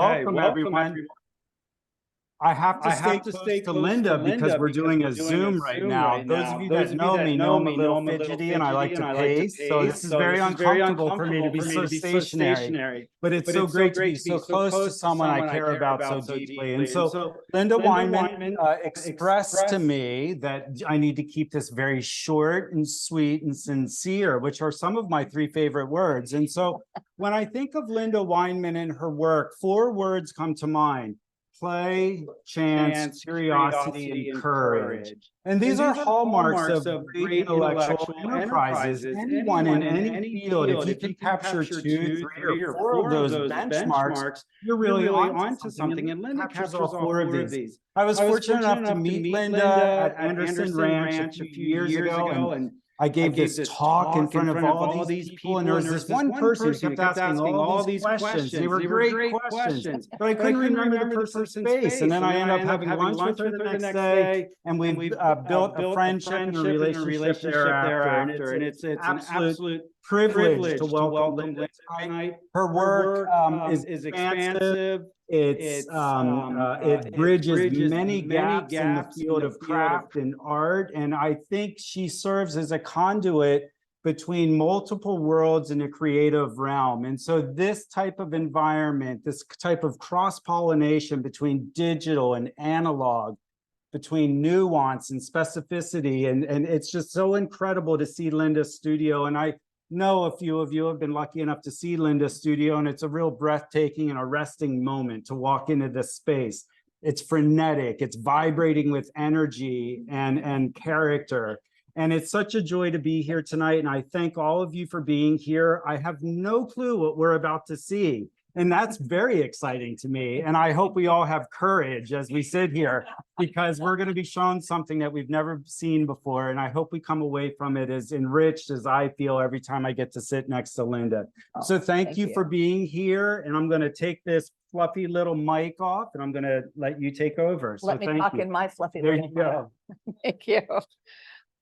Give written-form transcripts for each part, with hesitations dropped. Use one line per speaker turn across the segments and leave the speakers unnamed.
Welcome everyone. I have to stay close to Lynda because we're doing a Zoom right now. Those of you that know me know I'm a little fidgety and I like to pace. So this is very uncomfortable for me to be so stationary. But it's so great to be so close to someone I care about so deeply. And so Lynda Weinman expressed to me that I need to keep this very short and sweet and sincere, which are some of my three favorite words. And so when I think of Lynda Weinman and her work, four words come to mind: play, chance, curiosity, and courage. And these are hallmarks of great intellectual enterprises. Anyone in any field, if you can capture two, three, or four of those benchmarks, you're really onto something. And Lynda captures all four of these. I was fortunate enough to meet Lynda at Anderson Ranch a few years ago, and I gave this talk in front of all these people, and there was this one person who kept asking all these questions. They were great questions, but I couldn't remember the person's face. And then I ended up having lunch with her the next day, and we built a friendship and a relationship thereafter. And it's an absolute privilege to welcome Lynda tonight. Her work is expansive. It bridges many gaps in the field of craft and art, and I think she serves as a conduit between multiple worlds in the creative realm. And so this type of environment, this type of cross-pollination between digital and analog, between nuance and specificity, and it's just so incredible to see Lynda's studio. And I know a few of you have been lucky enough to see Lynda's studio, and it's a real breathtaking and arresting moment to walk into this space. It's frenetic, it's vibrating with energy and character. And it's such a joy to be here tonight. And I thank all of you for being here. I have no clue what we're about to see, and that's very exciting to me. And I hope we all have courage as we sit here, because we're going to be shown something that we've never seen before. And I hope we come away from it as enriched as I feel every time I get to sit next to Lynda. So thank you for being here. And I'm going to take this fluffy little mic off, and I'm going to let you take over. So
let me talk in my fluffy
there
little
you go.
mic. Thank you.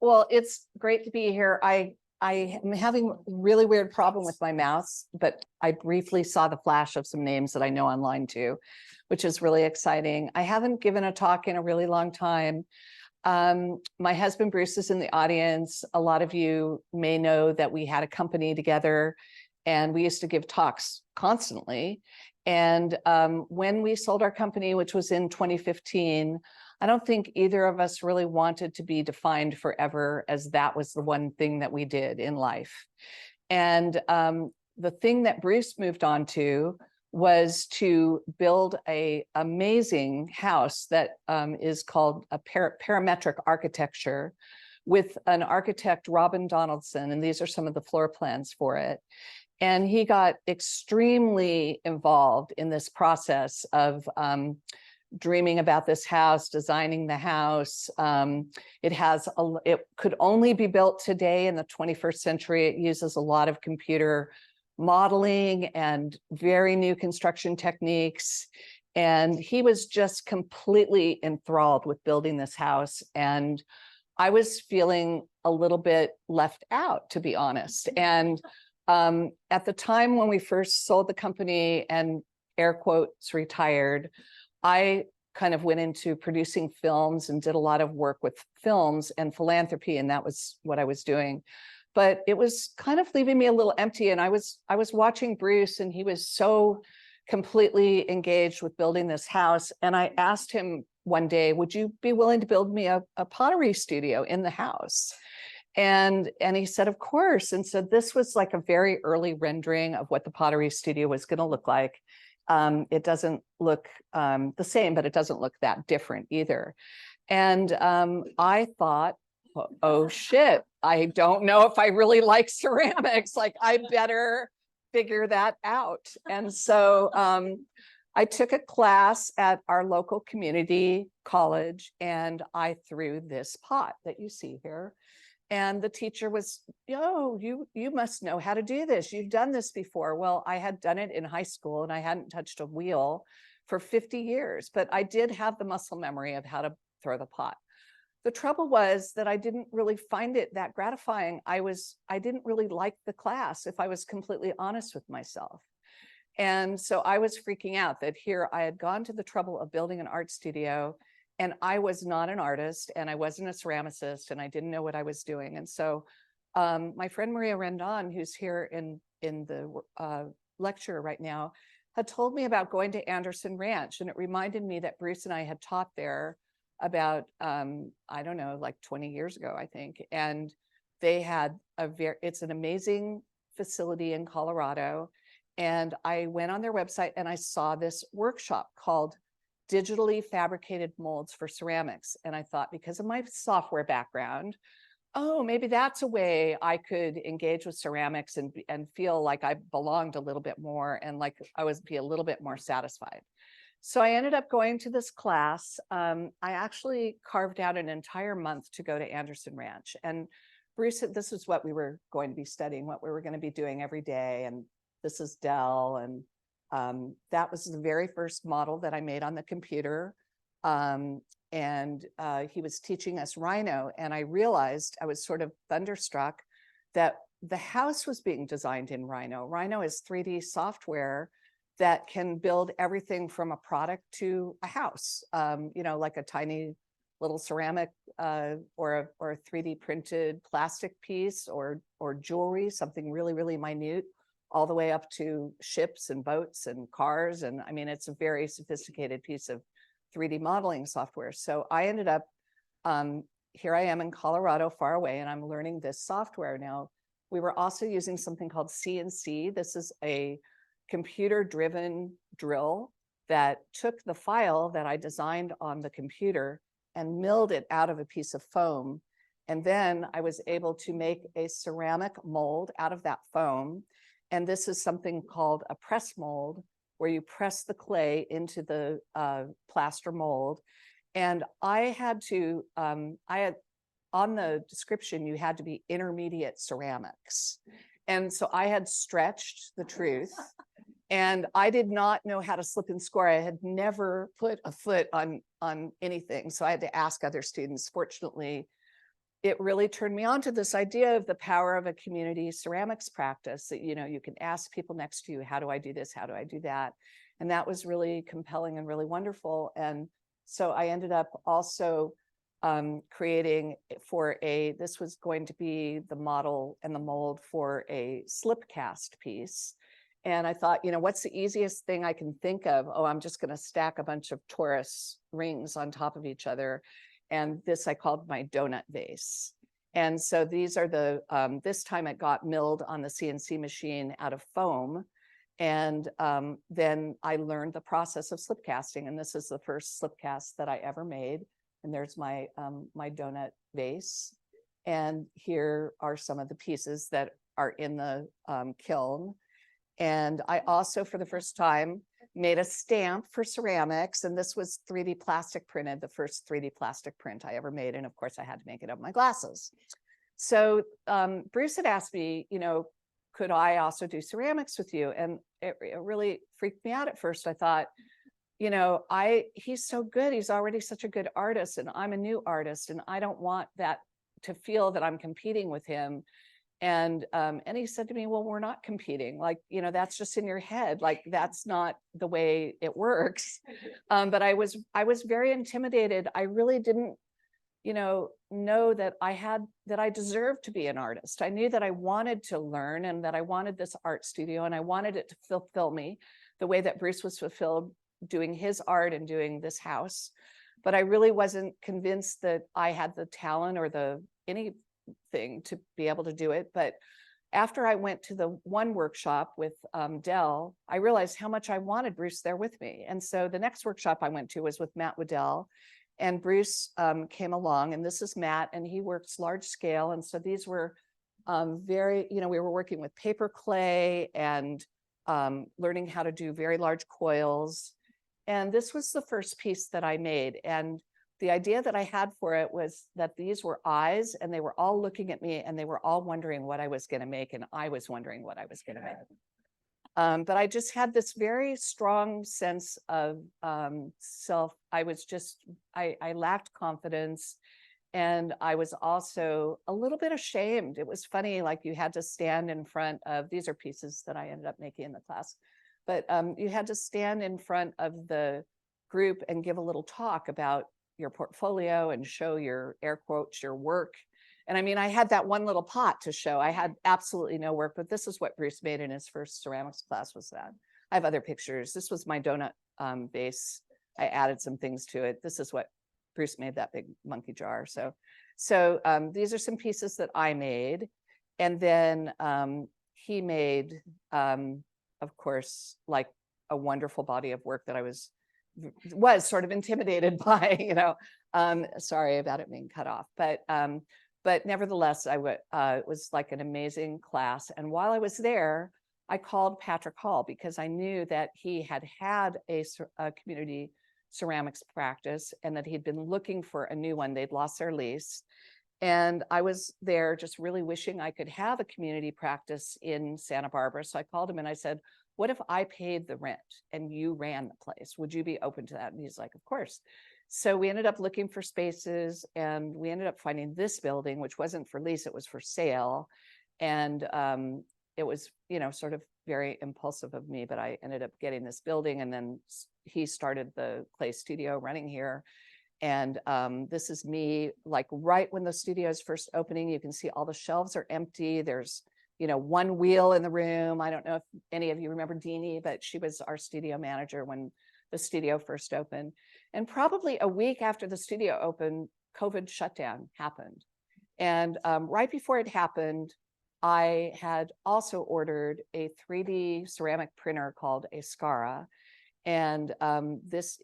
Well, it's great to be here. I am having a really weird problem with my mouse, but I briefly saw the flash of some names that I know online too, which is really exciting. I haven't given a talk in a really long time. My husband, Bruce, is in the audience. A lot of you may know that we had a company together and we used to give talks constantly. And when we sold our company, which was in 2015, I don't think either of us really wanted to be defined forever as that was the one thing that we did in life. And the thing that Bruce moved on to was to build an amazing house that is called a parametric architecture with an architect, Robin Donaldson, and these are some of the floor plans for it. And he got extremely involved in this process of dreaming about this house, designing the house. It could only be built today in the 21st century. It uses a lot of computer modeling and very new construction techniques. And he was just completely enthralled with building this house. And I was feeling a little bit left out, to be honest. And at the time when we first sold the company and air quotes retired, I kind of went into producing films and did a lot of work with films and philanthropy, and that was what I was doing. But it was kind of leaving me a little empty, and I was watching Bruce, and he was so completely engaged with building this house. And I asked him one day, would you be willing to build me a pottery studio in the house? And he said, of course. And so this was like a very early rendering of what the pottery studio was going to look like. It doesn't look the same, but it doesn't look that different either. And I thought, oh shit, I don't know if I really like ceramics. Like, I better figure that out. And so I took a class at our local community college, and I threw this pot that you see here. And the teacher was, oh, you must know how to do this. You've done this before. Well, I had done it in high school, and I hadn't touched a wheel for 50 years, but I did have the muscle memory of how to throw the pot. The trouble was that I didn't really find it that gratifying. I didn't really like the class, if I was completely honest with myself. And so I was freaking out that here I had gone to the trouble of building an art studio, and I was not an artist, and I wasn't a ceramicist, and I didn't know what I was doing. And so my friend Maria Rendon, who's here in the lecture right now, had told me about going to Anderson Ranch, and it reminded me that Bruce and I had taught there about I don't know, like 20 years ago, I think. And they had it's an amazing facility in Colorado. And I went on their website and I saw this workshop called Digitally Fabricated Molds for Ceramics. And I thought, because of my software background, oh, maybe that's a way I could engage with ceramics and feel like I belonged a little bit more, and like I was be a little bit more satisfied. So I ended up going to this class. I actually carved out an entire month to go to Anderson Ranch. And Bruce said this is what we were going to be studying, what we were going to be doing every day. And this is Dell. And that was the very first model that I made on the computer. He was teaching us Rhino. And I realized, I was sort of thunderstruck that the house was being designed in Rhino. Rhino is 3D software that can build everything from a product to a house, you know, like a tiny little ceramic or a 3D printed plastic piece or jewelry, something really, really minute, all the way up to ships and boats and cars. And I mean, it's a very sophisticated piece of 3D modeling software. So I ended up, here I am in Colorado, far away, and I'm learning this software. Now, we were also using something called CNC. This is a computer-driven drill that took the file that I designed on the computer and milled it out of a piece of foam. And then I was able to make a ceramic mold out of that foam. And this is something called a press mold, where you press the clay into the plaster mold. And I had on the description, you had to be intermediate ceramics. And so I had stretched the truth, and I did not know how to slip and score. I had never put a foot on anything. So I had to ask other students. Fortunately, it really turned me on to this idea of the power of a community ceramics practice, that, you know, you can ask people next to you, how do I do this? How do I do that? And that was really compelling and really wonderful. And so I ended up also creating this was going to be the model and the mold for a slip cast piece. And I thought, you know, what's the easiest thing I can think of? Oh, I'm just going to stack a bunch of torus rings on top of each other. And this I called my donut vase. And so these are this time it got milled on the CNC machine out of foam. And then I learned the process of slip casting. And this is the first slip cast that I ever made. And there's my donut vase. And here are some of the pieces that are in the kiln. And I also, for the first time, made a stamp for ceramics. And this was 3D plastic printed, the first 3D plastic print I ever made. And of course, I had to make it of my glasses. So Bruce had asked me, you know, could I also do ceramics with you? And it really freaked me out at first. I thought, you know, he's so good. He's already such a good artist, and I'm a new artist, and I don't want that to feel that I'm competing with him. And he said to me, well, we're not competing. Like, you know, that's just in your head. Like, that's not the way it works. But I was very intimidated. I really didn't, you know that I deserved to be an artist. I knew that I wanted to learn, and that I wanted this art studio, and I wanted it to fulfill me the way that Bruce was fulfilled doing his art and doing this house. But I really wasn't convinced that I had the talent or anything to be able to do it. But after I went to the one workshop with Dell, I realized how much I wanted Bruce there with me. And so the next workshop I went to was with Matt Waddell, and Bruce came along, and this is Matt, and he works large scale. And so these were we were working with paper clay and learning how to do very large coils. And this was the first piece that I made. And the idea that I had for it was that these were eyes, and they were all looking at me, and they were all wondering what I was going to make, and I was wondering what I was going to make. But I just had this very strong sense of self. I lacked confidence, and I was also a little bit ashamed. It was funny, like you had to stand in front of, these are pieces that I ended up making in the class, but you had to stand in front of the group and give a little talk about your portfolio and show your air quotes, your work. And I mean, I had that one little pot to show. I had absolutely no work, but this is what Bruce made in his first ceramics class was that. I have other pictures. This was my donut base. I added some things to it. This is what Bruce made, that big monkey jar. So these are some pieces that I made. And then he made, of course, like a wonderful body of work that I was sort of intimidated by, you know, sorry about it being cut off, but nevertheless, it was like an amazing class. And while I was there, I called Patrick Hall because I knew that he had a community ceramics practice and that he'd been looking for a new one. They'd lost their lease. And I was there just really wishing I could have a community practice in Santa Barbara. So I called him and I said, what if I paid the rent and you ran the place? Would you be open to that? And he's like, of course. So we ended up looking for spaces and we ended up finding this building, which wasn't for lease, it was for sale. And it was, you know, sort of very impulsive of me, but I ended up getting this building and then he started the clay studio running here. And this is me, like right when the studio is first opening, you can see all the shelves are empty. There's, you know, one wheel in the room. I don't know if any of you remember Deanie, but she was our studio manager when the studio first opened. And probably a week after the studio opened, COVID shutdown happened. And right before it happened, I had also ordered a 3D ceramic printer called a Scara. And this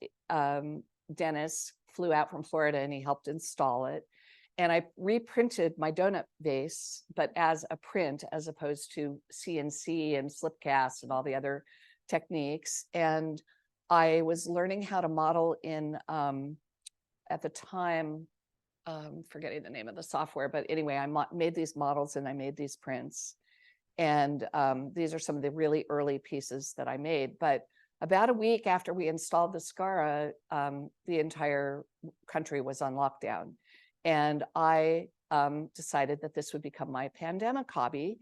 Dennis flew out from Florida and he helped install it. And I reprinted my donut vase, but as a print, as opposed to CNC and slip cast and all the other techniques. And I was learning how to model in, at the time, forgetting the name of the software, but anyway, I made these models and I made these prints. And these are some of the really early pieces that I made. But about a week after we installed the Scara, the entire country was on lockdown. And I decided that this would become my pandemic hobby.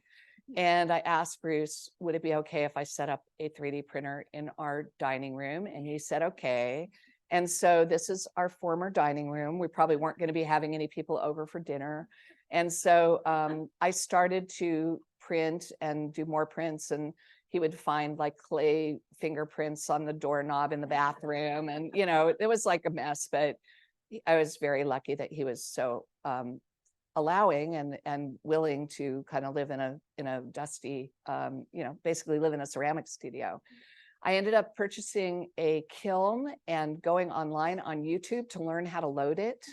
And I asked Bruce, would it be okay if I set up a 3D printer in our dining room? And he said, okay. And so this is our former dining room. We probably weren't going to be having any people over for dinner. And so I started to print and do more prints, and he would find like clay fingerprints on the doorknob in the bathroom. And, you know, it was like a mess, but I was very lucky that he was so allowing and willing to kind of live in a dusty, you know, basically live in a ceramic studio. I ended up purchasing a kiln and going online on YouTube to learn how to load it.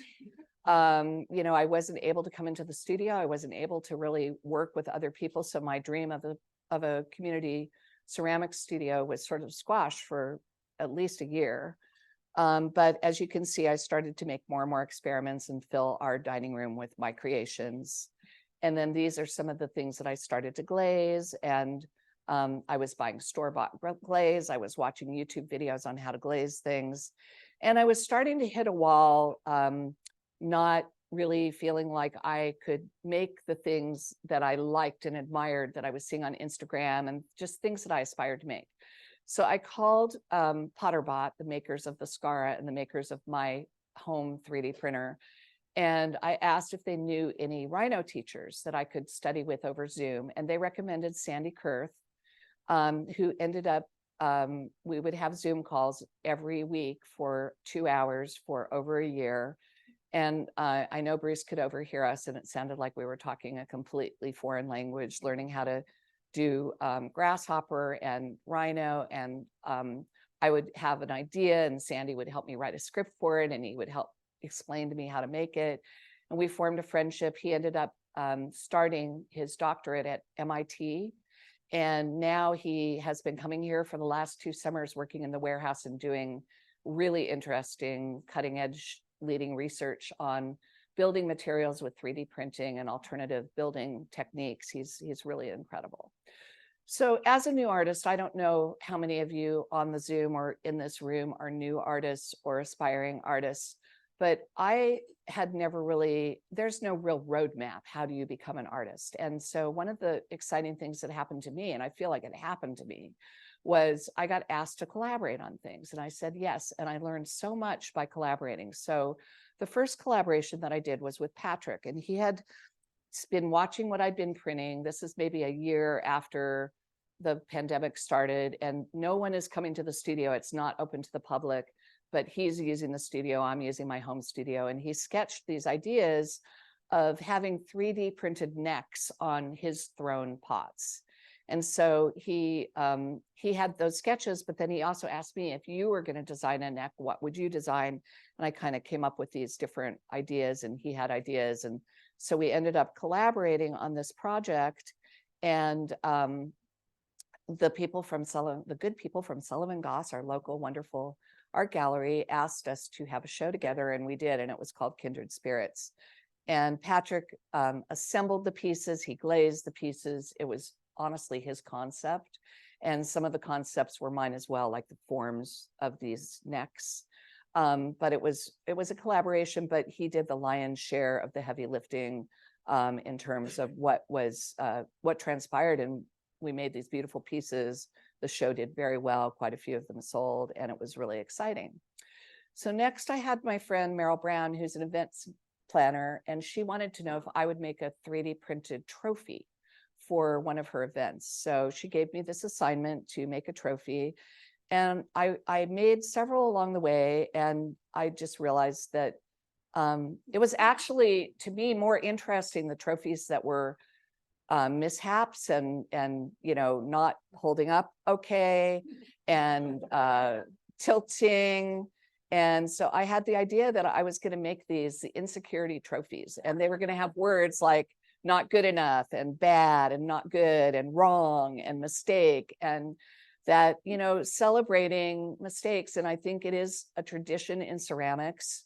You know, I wasn't able to come into the studio. I wasn't able to really work with other people. So my dream of a community ceramics studio was sort of squashed for at least a year. But as you can see, I started to make more and more experiments and fill our dining room with my creations. And then these are some of the things that I started to glaze. And I was buying store-bought glaze. I was watching YouTube videos on how to glaze things. And I was starting to hit a wall, not really feeling like I could make the things that I liked and admired that I was seeing on Instagram and just things that I aspired to make. So I called Potterbot, the makers of the Scara and the makers of my home 3D printer. And I asked if they knew any Rhino teachers that I could study with over Zoom. And they recommended Sandy Kurth, who ended up, we would have Zoom calls every week for 2 hours for over a year. And I know Bruce could overhear us, and it sounded like we were talking a completely foreign language, learning how to do Grasshopper and Rhino. And I would have an idea and Sandy would help me write a script for it, and he would help explain to me how to make it. And we formed a friendship. He ended up starting his doctorate at MIT. And now he has been coming here for the last 2 summers, working in the warehouse and doing really interesting, cutting edge, leading research on building materials with 3D printing and alternative building techniques. He's really incredible. So as a new artist, I don't know how many of you on the Zoom or in this room are new artists or aspiring artists, but I had never really, there's no real roadmap. How do you become an artist? And so one of the exciting things that happened to me, and I feel like it happened to me, was I got asked to collaborate on things. And I said yes. And I learned so much by collaborating. So the first collaboration that I did was with Patrick, and he had been watching what I'd been printing. This is maybe a year after the pandemic started, and no one is coming to the studio. It's not open to the public, but he's using the studio. I'm using my home studio. And he sketched these ideas of having 3D printed necks on his throne pots. And so he had those sketches, but then he also asked me, if you were going to design a neck, what would you design? And I kind of came up with these different ideas, and he had ideas. And so we ended up collaborating on this project. And the good people from Sullivan Goss, our local wonderful art gallery, asked us to have a show together, and we did, and it was called Kindred Spirits. And Patrick assembled the pieces, he glazed the pieces. It was honestly his concept, and some of the concepts were mine as well, like the forms of these necks. But it was a collaboration, but he did the lion's share of the heavy lifting in terms of what transpired. And we made these beautiful pieces. The show did very well. Quite a few of them sold, and it was really exciting. So next I had my friend Meryl Brown, who's an events planner, and she wanted to know if I would make a 3D printed trophy for one of her events. So she gave me this assignment to make a trophy. And I made several along the way, and I just realized that it was actually, to me, more interesting, the trophies that were mishaps and not holding up okay, and tilting. And so I had the idea that I was going to make these the insecurity trophies, and they were going to have words like not good enough and bad and not good and wrong and mistake, and that, celebrating mistakes. And I think it is a tradition in ceramics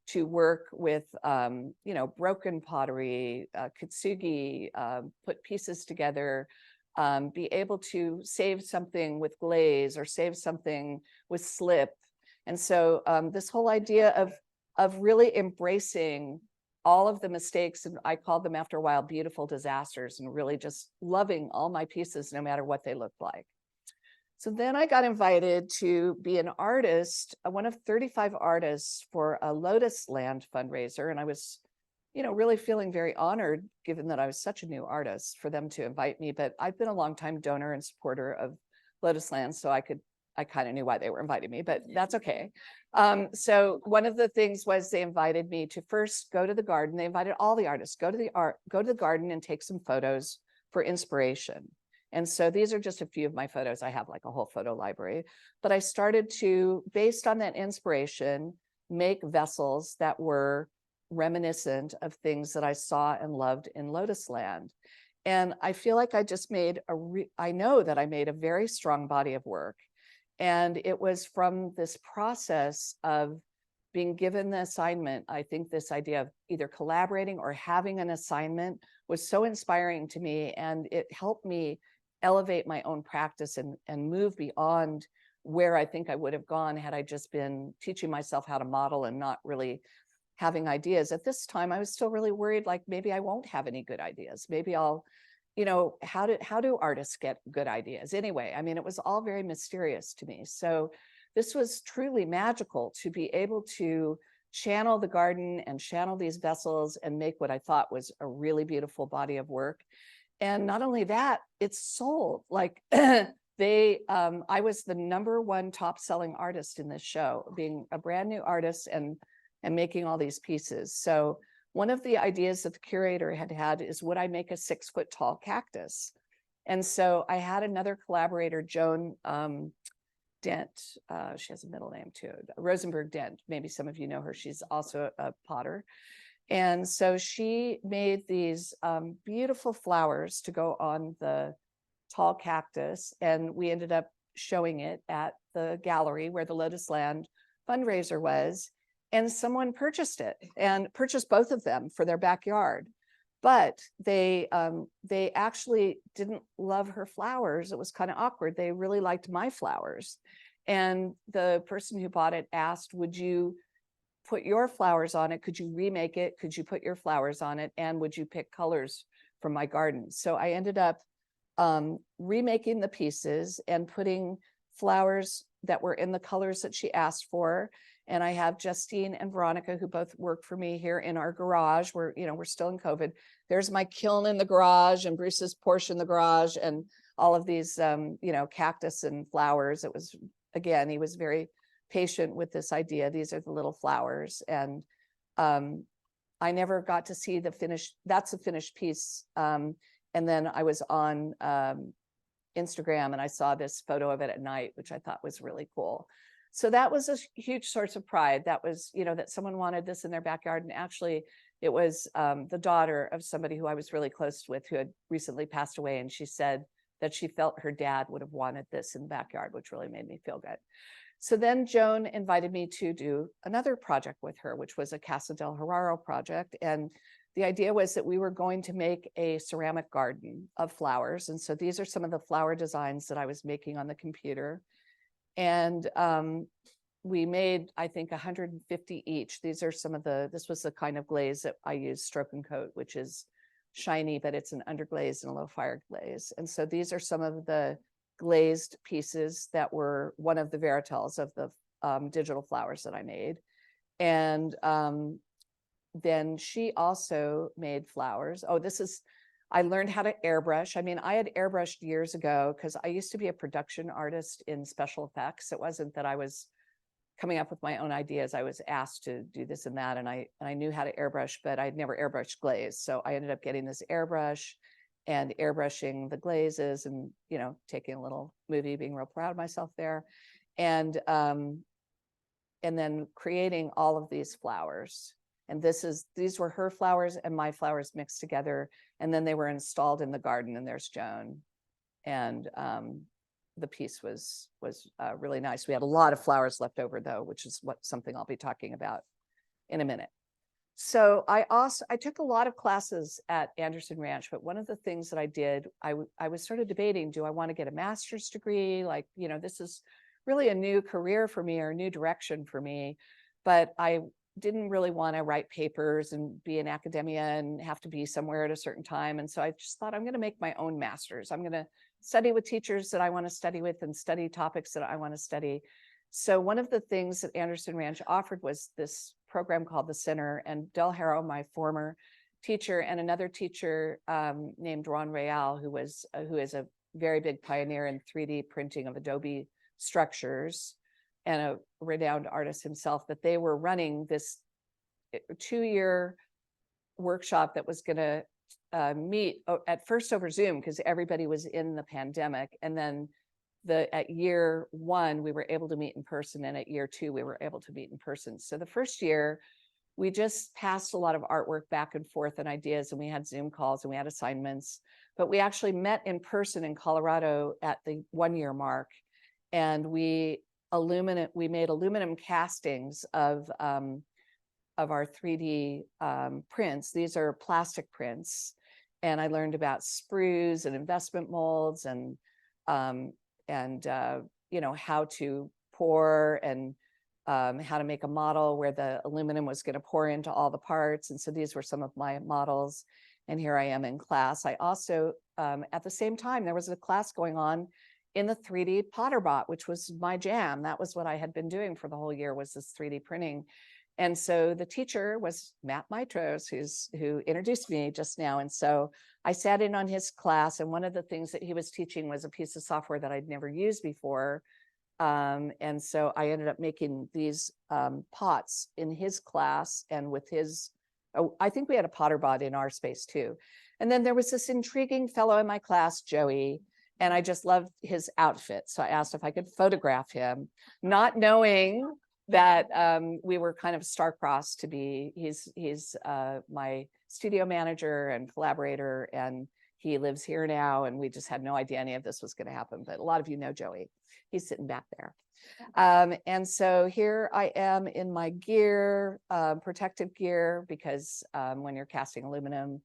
to work with, broken pottery, kintsugi, put pieces together, be able to save something with glaze or save something with slip. And so this whole idea of really embracing all of the mistakes, and I called them after a while beautiful disasters, and really just loving all my pieces no matter what they looked like. So then I got invited to be an artist, one of 35 artists for a Lotus Land fundraiser. And I was, really feeling very honored, given that I was such a new artist, for them to invite me. But I've been a longtime donor and supporter of Lotus Land, so I kind of knew why they were inviting me, but that's okay. So one of the things was they invited me to first go to the garden. They invited all the artists, go to the garden and take some photos for inspiration. And so these are just a few of my photos. I have like a whole photo library, but I started to, based on that inspiration, make vessels that were reminiscent of things that I saw and loved in Lotus Land. And I feel like I just made I know that I made a very strong body of work. And it was from this process of being given the assignment. I think this idea of either collaborating or having an assignment was so inspiring to me, and it helped me elevate my own practice and move beyond where I think I would have gone had I just been teaching myself how to model and not really having ideas. At this time, I was still really worried, like maybe I won't have any good ideas. Maybe I'll, how do artists get good ideas? Anyway, I mean, it was all very mysterious to me. So this was truly magical to be able to channel the garden and channel these vessels and make what I thought was a really beautiful body of work. And not only that, it's sold. Like I was the #1 top selling artist in this show, being a brand new artist and making all these pieces. So one of the ideas that the curator had is, would I make a 6-foot tall cactus? And so I had another collaborator, Joan Dent. She has a middle name too, Rosenberg Dent. Maybe some of you know her. She's also a potter. And so she made these beautiful flowers to go on the tall cactus. And we ended up showing it at the gallery where the Lotus Land fundraiser was. And someone purchased it, and purchased both of them for their backyard. But they actually didn't love her flowers. It was kind of awkward. They really liked my flowers. And the person who bought it asked, would you put your flowers on it? Could you remake it? Could you put your flowers on it? And would you pick colors from my garden? So I ended up remaking the pieces and putting flowers that were in the colors that she asked for. And I have Justine and Veronica, who both work for me here in our garage. We're still in COVID. There's my kiln in the garage and Bruce's Porsche in the garage and all of these, cactus and flowers. It was, again, he was very patient with this idea. These are the little flowers. And I never got to see that's a finished piece. And then I was on Instagram and I saw this photo of it at night, which I thought was really cool. So that was a huge source of pride. That was, that someone wanted this in their backyard. And actually it was the daughter of somebody who I was really close with, who had recently passed away. And she said that she felt her dad would have wanted this in the backyard, which really made me feel good. So then Joan invited me to do another project with her, which was a Casa del Herrero project. And the idea was that we were going to make a ceramic garden of flowers. And so these are some of the flower designs that I was making on the computer. And we made, I think, 150 each. This was the kind of glaze that I used, Stroke and Coat, which is shiny, but it's an underglaze and a low fire glaze. And so these are some of the glazed pieces that were one of the varitels of the digital flowers that I made. And then she also made flowers. I learned how to airbrush. I mean, I had airbrushed years ago because I used to be a production artist in special effects. It wasn't that I was coming up with my own ideas. I was asked to do this and that, and I knew how to airbrush, but I'd never airbrushed glaze. So I ended up getting this airbrush and airbrushing the glazes and, taking a little movie, being real proud of myself there. And then creating all of these flowers. And these were her flowers and my flowers mixed together. And then they were installed in the garden, and there's Joan. And the piece was really nice. We had a lot of flowers left over though, which is something I'll be talking about in a minute. So I took a lot of classes at Anderson Ranch, but one of the things that I did, I was sort of debating, do I want to get a master's degree? Like, this is really a new career for me or a new direction for me, but I didn't really want to write papers and be in academia and have to be somewhere at a certain time. And so I just thought, I'm going to make my own master's. I'm going to study with teachers that I want to study with and study topics that I want to study. So one of the things that Anderson Ranch offered was this program called the Center, and Del Harrow, my former teacher, and another teacher named Ron Real, who is a very big pioneer in 3D printing of Adobe structures and a renowned artist himself, that they were running this 2-year workshop that was going to meet at first over Zoom because everybody was in the pandemic. And then at year 1, we were able to meet in person. And at year 2, we were able to meet in person. So the first year, we just passed a lot of artwork back and forth and ideas, and we had Zoom calls and we had assignments, but we actually met in person in Colorado at the 1-year mark. And we made aluminum castings of our 3D prints. These are plastic prints. And I learned about sprues and investment molds and how to pour and how to make a model where the aluminum was going to pour into all the parts. And so these were some of my models. And here I am in class. I also, at the same time, there was a class going on in the 3D Potterbot, which was my jam. That was what I had been doing for the whole year, was this 3D printing. And so the teacher was Matt Mitros, who introduced me just now. And so I sat in on his class, and one of the things that he was teaching was a piece of software that I'd never used before. And so I ended up making these pots in his class and with I think we had a Potterbot in our space too. And then there was this intriguing fellow in my class, Joey, and I just loved his outfit. So I asked if I could photograph him, not knowing that we were kind of star-crossed to be. He's my studio manager and collaborator, and he lives here now, and we just had no idea any of this was going to happen. But a lot of you know Joey. He's sitting back there. And so here I am in my gear, protective gear, because when you're casting aluminum,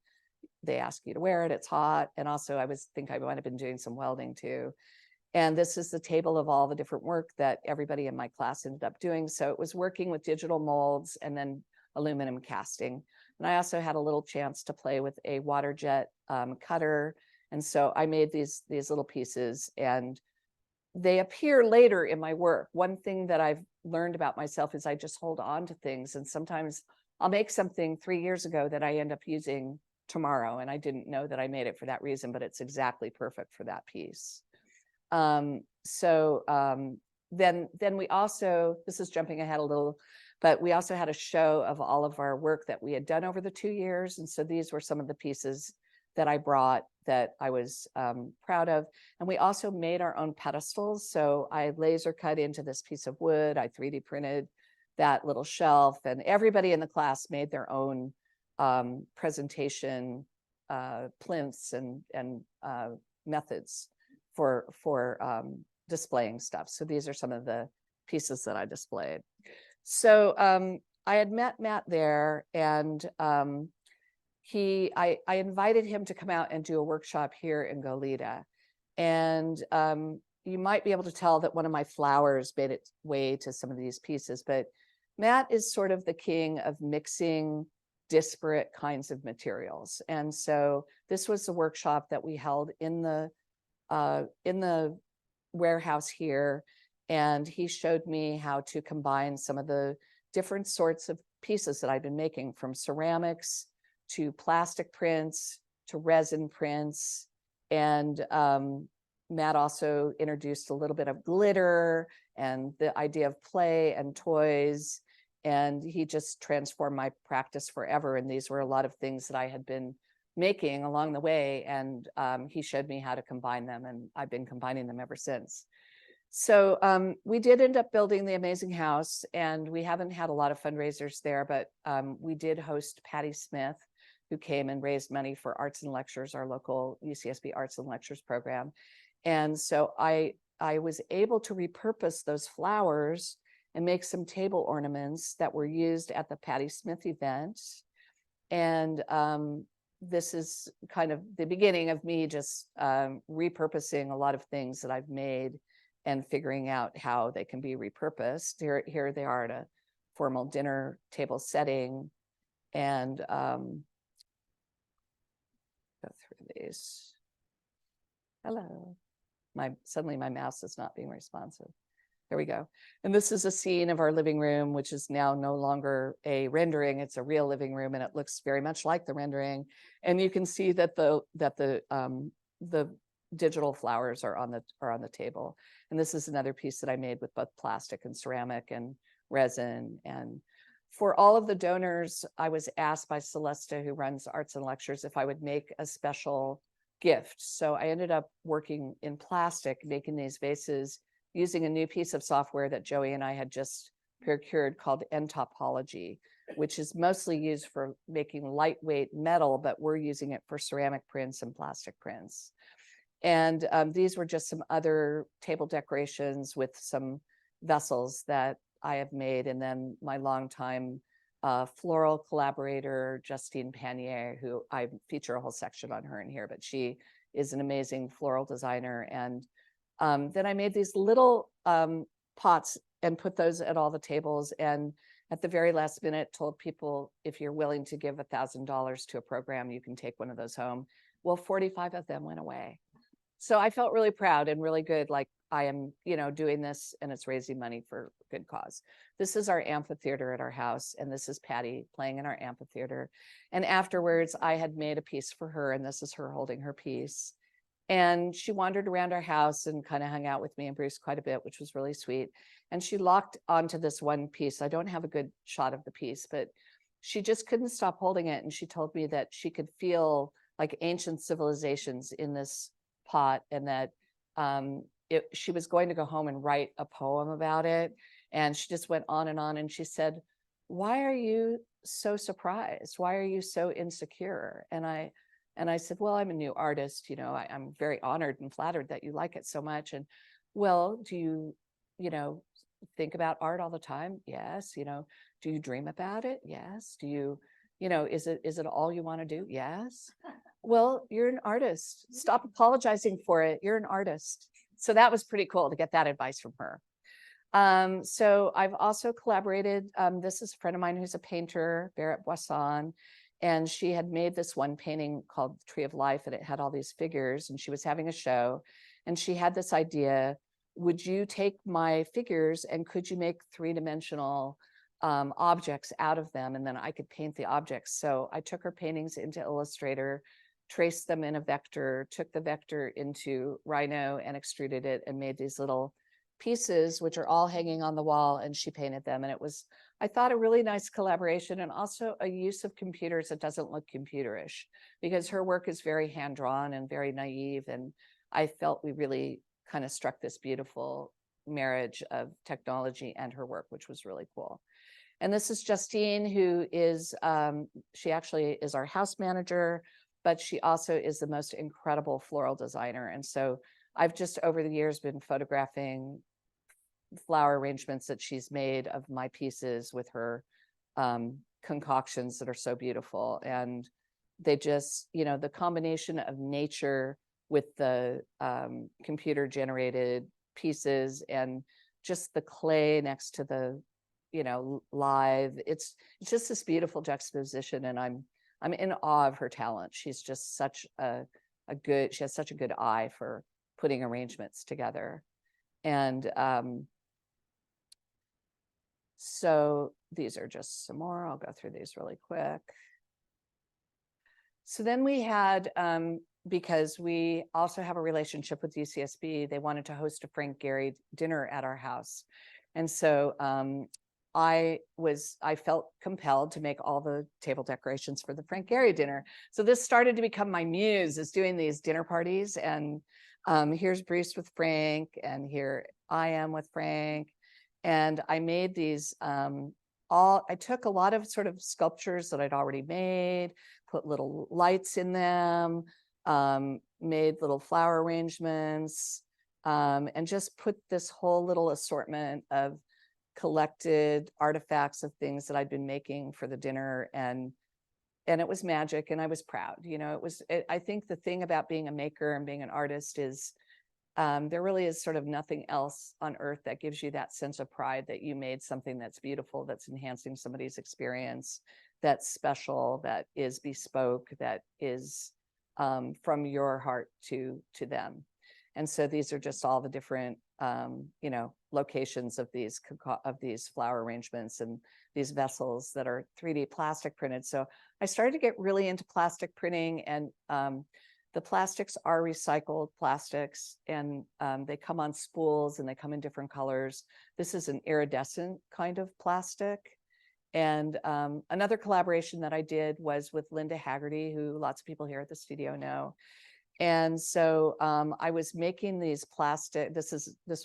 they ask you to wear it. It's hot. And also I think I might have been doing some welding too. And this is the table of all the different work that everybody in my class ended up doing. So it was working with digital molds and then aluminum casting. And I also had a little chance to play with a water jet cutter. And so I made these little pieces, and they appear later in my work. One thing that I've learned about myself is I just hold on to things. And sometimes I'll make something 3 years ago that I end up using tomorrow. And I didn't know that I made it for that reason, but it's exactly perfect for that piece. Then we also, this is jumping ahead a little, but we also had a show of all of our work that we had done over the 2 years. And so these were some of the pieces that I brought that I was proud of. And we also made our own pedestals. So I laser cut into this piece of wood. I 3D printed that little shelf, and everybody in the class made their own presentation plinths and methods for displaying stuff. So these are some of the pieces that I displayed. So I had met Matt there, and I invited him to come out and do a workshop here in Goleta. And you might be able to tell that one of my flowers made its way to some of these pieces, but Matt is sort of the king of mixing disparate kinds of materials. And so this was the workshop that we held in the warehouse here. And he showed me how to combine some of the different sorts of pieces that I've been making, from ceramics to plastic prints to resin prints. And Matt also introduced a little bit of glitter and the idea of play and toys. And he just transformed my practice forever. And these were a lot of things that I had been making along the way. And he showed me how to combine them. And I've been combining them ever since. So we did end up building the amazing house, and we haven't had a lot of fundraisers there, but we did host Patty Smith, who came and raised money for Arts and Lectures, our local UCSB Arts and Lectures program. And so I was able to repurpose those flowers and make some table ornaments that were used at the Patty Smith event. And this is kind of the beginning of me just repurposing a lot of things that I've made and figuring out how they can be repurposed. Here they are at a formal dinner table setting. And go through these. Hello. Suddenly my mouse is not being responsive. There we go. And this is a scene of our living room, which is now no longer a rendering. It's a real living room, and it looks very much like the rendering. And you can see that the digital flowers are on the table. And this is another piece that I made with both plastic and ceramic and resin. And for all of the donors, I was asked by Celesta, who runs Arts and Lectures, if I would make a special gift. So I ended up working in plastic, making these vases using a new piece of software that Joey and I had just procured called N-Topology, which is mostly used for making lightweight metal, but we're using it for ceramic prints and plastic prints. And these were just some other table decorations with some vessels that I have made. And then my longtime floral collaborator, Justine Panier, who I feature a whole section on her in here, but she is an amazing floral designer. And then I made these little pots and put those at all the tables. And at the very last minute, told people, if you're willing to give $1,000 to a program, you can take one of those home. Well, 45 of them went away. So I felt really proud and really good, like I am, doing this, and it's raising money for a good cause. This is our amphitheater at our house, and this is Patty playing in our amphitheater. And afterwards, I had made a piece for her, and this is her holding her piece. And she wandered around our house and kind of hung out with me and Bruce quite a bit, which was really sweet. And she locked onto this one piece. I don't have a good shot of the piece, but she just couldn't stop holding it. And she told me that she could feel like ancient civilizations in this pot, and that she was going to go home and write a poem about it. And she just went on. And she said, "Why are you so surprised? Why are you so insecure?" And I said, "Well, I'm a new artist. I'm very honored and flattered that you like it so much. And well, do you, think about art all the time? Yes. Do you dream about it? Yes. Do you, is it all you want to do? Yes. Well, you're an artist. Stop apologizing for it. You're an artist." So that was pretty cool to get that advice from her. So I've also collaborated. This is a friend of mine who's a painter, Barrett Boisson. And she had made this one painting called Tree of Life, and it had all these figures, and she was having a show. And she had this idea would you take my figures and could you make three-dimensional objects out of them? And then I could paint the objects. So I took her paintings into Illustrator, traced them in a vector, took the vector into Rhino and extruded it and made these little pieces, which are all hanging on the wall, and she painted them. And it was, I thought, a really nice collaboration, and also a use of computers that doesn't look computerish, because her work is very hand-drawn and very naive. And I felt we really kind of struck this beautiful marriage of technology and her work, which was really cool. And this is Justine, who is, she actually is our house manager, but she also is the most incredible floral designer. And so I've just over the years been photographing flower arrangements that she's made of my pieces with her concoctions that are so beautiful. And they just, you know, the combination of nature with the computer generated pieces and just the clay next to the, you know, live, it's just this beautiful juxtaposition. And I'm in awe of her talent. She's just such a good, she has such a good eye for putting arrangements together. And so these are just some more. I'll go through these really quick. So then we had, because we also have a relationship with UCSB, they wanted to host a Frank Gehry dinner at our house. And so I felt compelled to make all the table decorations for the Frank Gehry dinner. So this started to become my muse, is doing these dinner parties. And here's Bruce with Frank, and here I am with Frank. And I made these, I took a lot of sort of sculptures that I'd already made, put little lights in them, made little flower arrangements, and just put this whole little assortment of collected artifacts of things that I'd been making for the dinner. And it was magic, and I was proud. You know, I think the thing about being a maker and being an artist is there really is sort of nothing else on earth that gives you that sense of pride that you made something that's beautiful, that's enhancing somebody's experience, that's special, that is bespoke, that is from your heart to them. And so these are just all the different, you know, locations of these flower arrangements and these vessels that are 3D plastic printed. So I started to get really into plastic printing, and the plastics are recycled plastics, and they come on spools and they come in different colors. This is an iridescent kind of plastic. And another collaboration that I did was with Linda Haggerty, who lots of people here at the studio know. And so I was making these plastic, this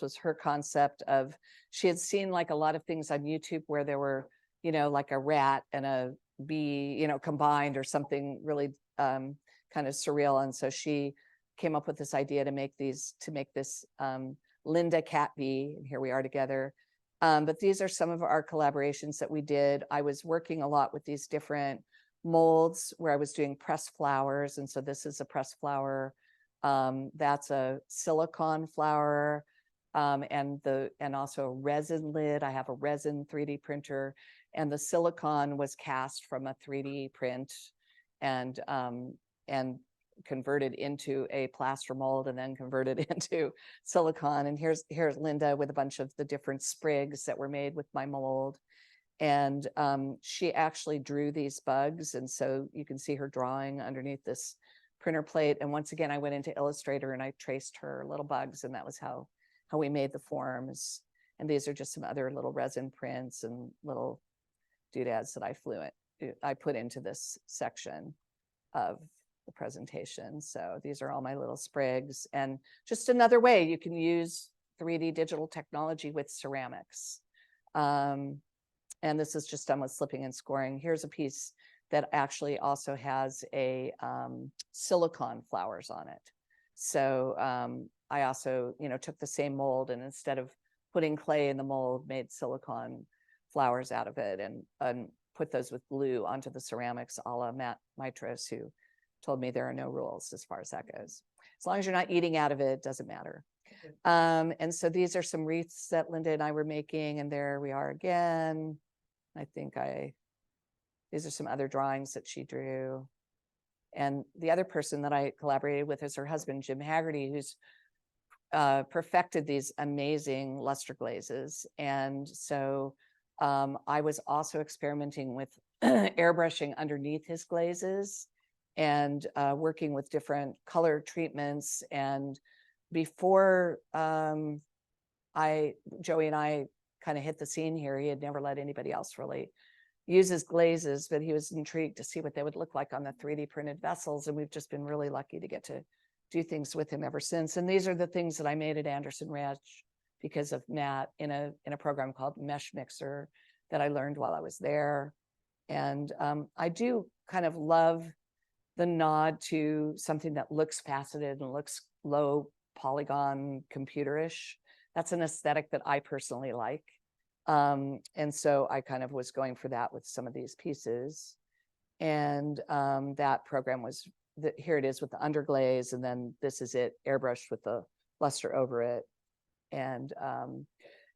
was her concept of, she had seen like a lot of things on YouTube where there were, you know, like a rat and a bee, you know, combined or something really kind of surreal. And so she came up with this idea to make this Lynda cat bee, and here we are together. But these are some of our collaborations that we did. I was working a lot with these different molds where I was doing pressed flowers. And so this is a pressed flower. That's a silicone flower, and also a resin lid. I have a resin 3D printer, and the silicone was cast from a 3D print and converted into a plaster mold, and then converted into silicone. And here's Linda with a bunch of the different sprigs that were made with my mold. And she actually drew these bugs. And so you can see her drawing underneath this printer plate. And once again, I went into Illustrator and I traced her little bugs, and that was how we made the forms. And these are just some other little resin prints and little doodads that I put into this section of the presentation. So these are all my little sprigs, and just another way you can use 3D digital technology with ceramics. And this is just done with slipping and scoring. Here's a piece that actually also has a silicone flowers on it. So I also, you know, took the same mold, and instead of putting clay in the mold, made silicone flowers out of it, and put those with glue onto the ceramics, a la Matt Mitros, who told me there are no rules as far as that goes. As long as you're not eating out of it, it doesn't matter. And so these are some wreaths that Linda and I were making, and there we are again. I think these are some other drawings that she drew. And the other person that I collaborated with is her husband, Jim Haggerty, who's perfected these amazing luster glazes. And so I was also experimenting with airbrushing underneath his glazes and working with different color treatments. And before Joey and I kind of hit the scene here, he had never let anybody else really use his glazes, but he was intrigued to see what they would look like on the 3D printed vessels. And we've just been really lucky to get to do things with him ever since. And these are the things that I made at Anderson Ranch because of Matt in a program called Mesh Mixer that I learned while I was there. And I do kind of love the nod to something that looks faceted and looks low polygon computerish. That's an aesthetic that I personally like. And so I kind of was going for that with some of these pieces. And that program was, here it is with the underglaze, and then this is it airbrushed with the luster over it. And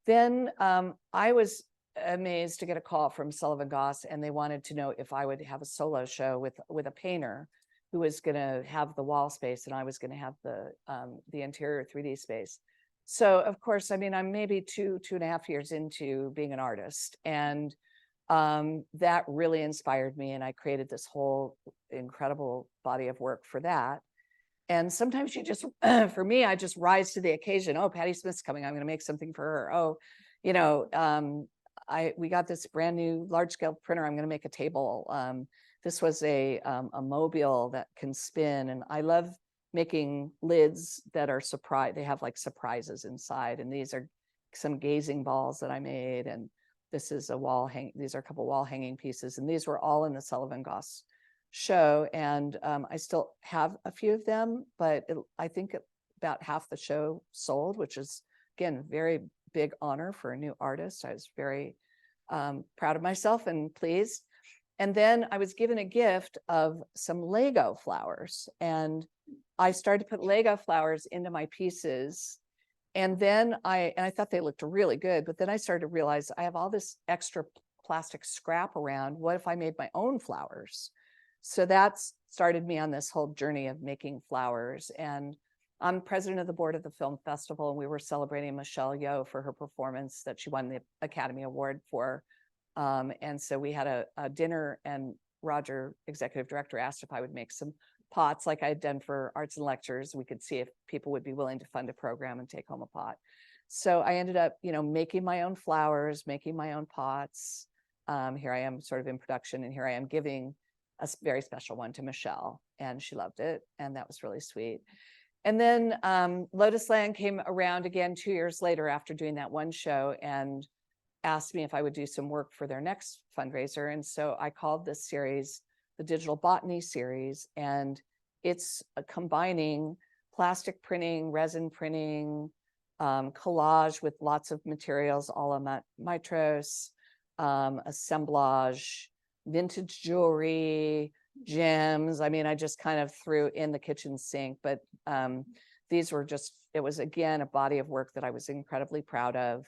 then I was amazed to get a call from Sullivan Goss, and they wanted to know if I would have a solo show with a painter who was going to have the wall space, and I was going to have the interior 3D space. So of course, I mean, I'm maybe 2.5 years into being an artist, and that really inspired me, and I created this whole incredible body of work for that. And sometimes you just, for me, I just rise to the occasion. Oh, Patti Smith's coming, I'm going to make something for her. Oh, you know, we got this brand new large scale printer, I'm going to make a table. This was a mobile that can spin, and I love making lids that are surprise. They have like surprises inside, and these are some gazing balls that I made, and this is a wall hang. These are a couple wall hanging pieces, and these were all in the Sullivan Goss show. And I still have a few of them, but I think about half the show sold, which is again very big honor for a new artist. I was very proud of myself and pleased. And then I was given a gift of some Lego flowers, and I started to put Lego flowers into my pieces. And then I thought they looked really good, but then I started to realize I have all this extra plastic scrap around. What if I made my own flowers? So that's started me on this whole journey of making flowers. And I'm president of the board of the film festival, and we were celebrating Michelle Yeoh for her performance that she won the Academy Award for. And so we had a dinner, and Roger, executive director, asked if I would make some pots like I had done for arts and lectures. We could see if people would be willing to fund a program and take home a pot. So I ended up, you know, making my own flowers, making my own pots. Here I am sort of in production, and here I am giving a very special one to Michelle, and she loved it. And that was really sweet. And then Lotus Land came around again 2 years later after doing that one show, and asked me if I would do some work for their next fundraiser. And so I called this series the Digital Botany series, and it's combining plastic printing, resin printing, collage with lots of materials, a la Mitros, assemblage, vintage jewelry, gems. I mean, I just kind of threw in the kitchen sink, but these were just, it was again a body of work that I was incredibly proud of.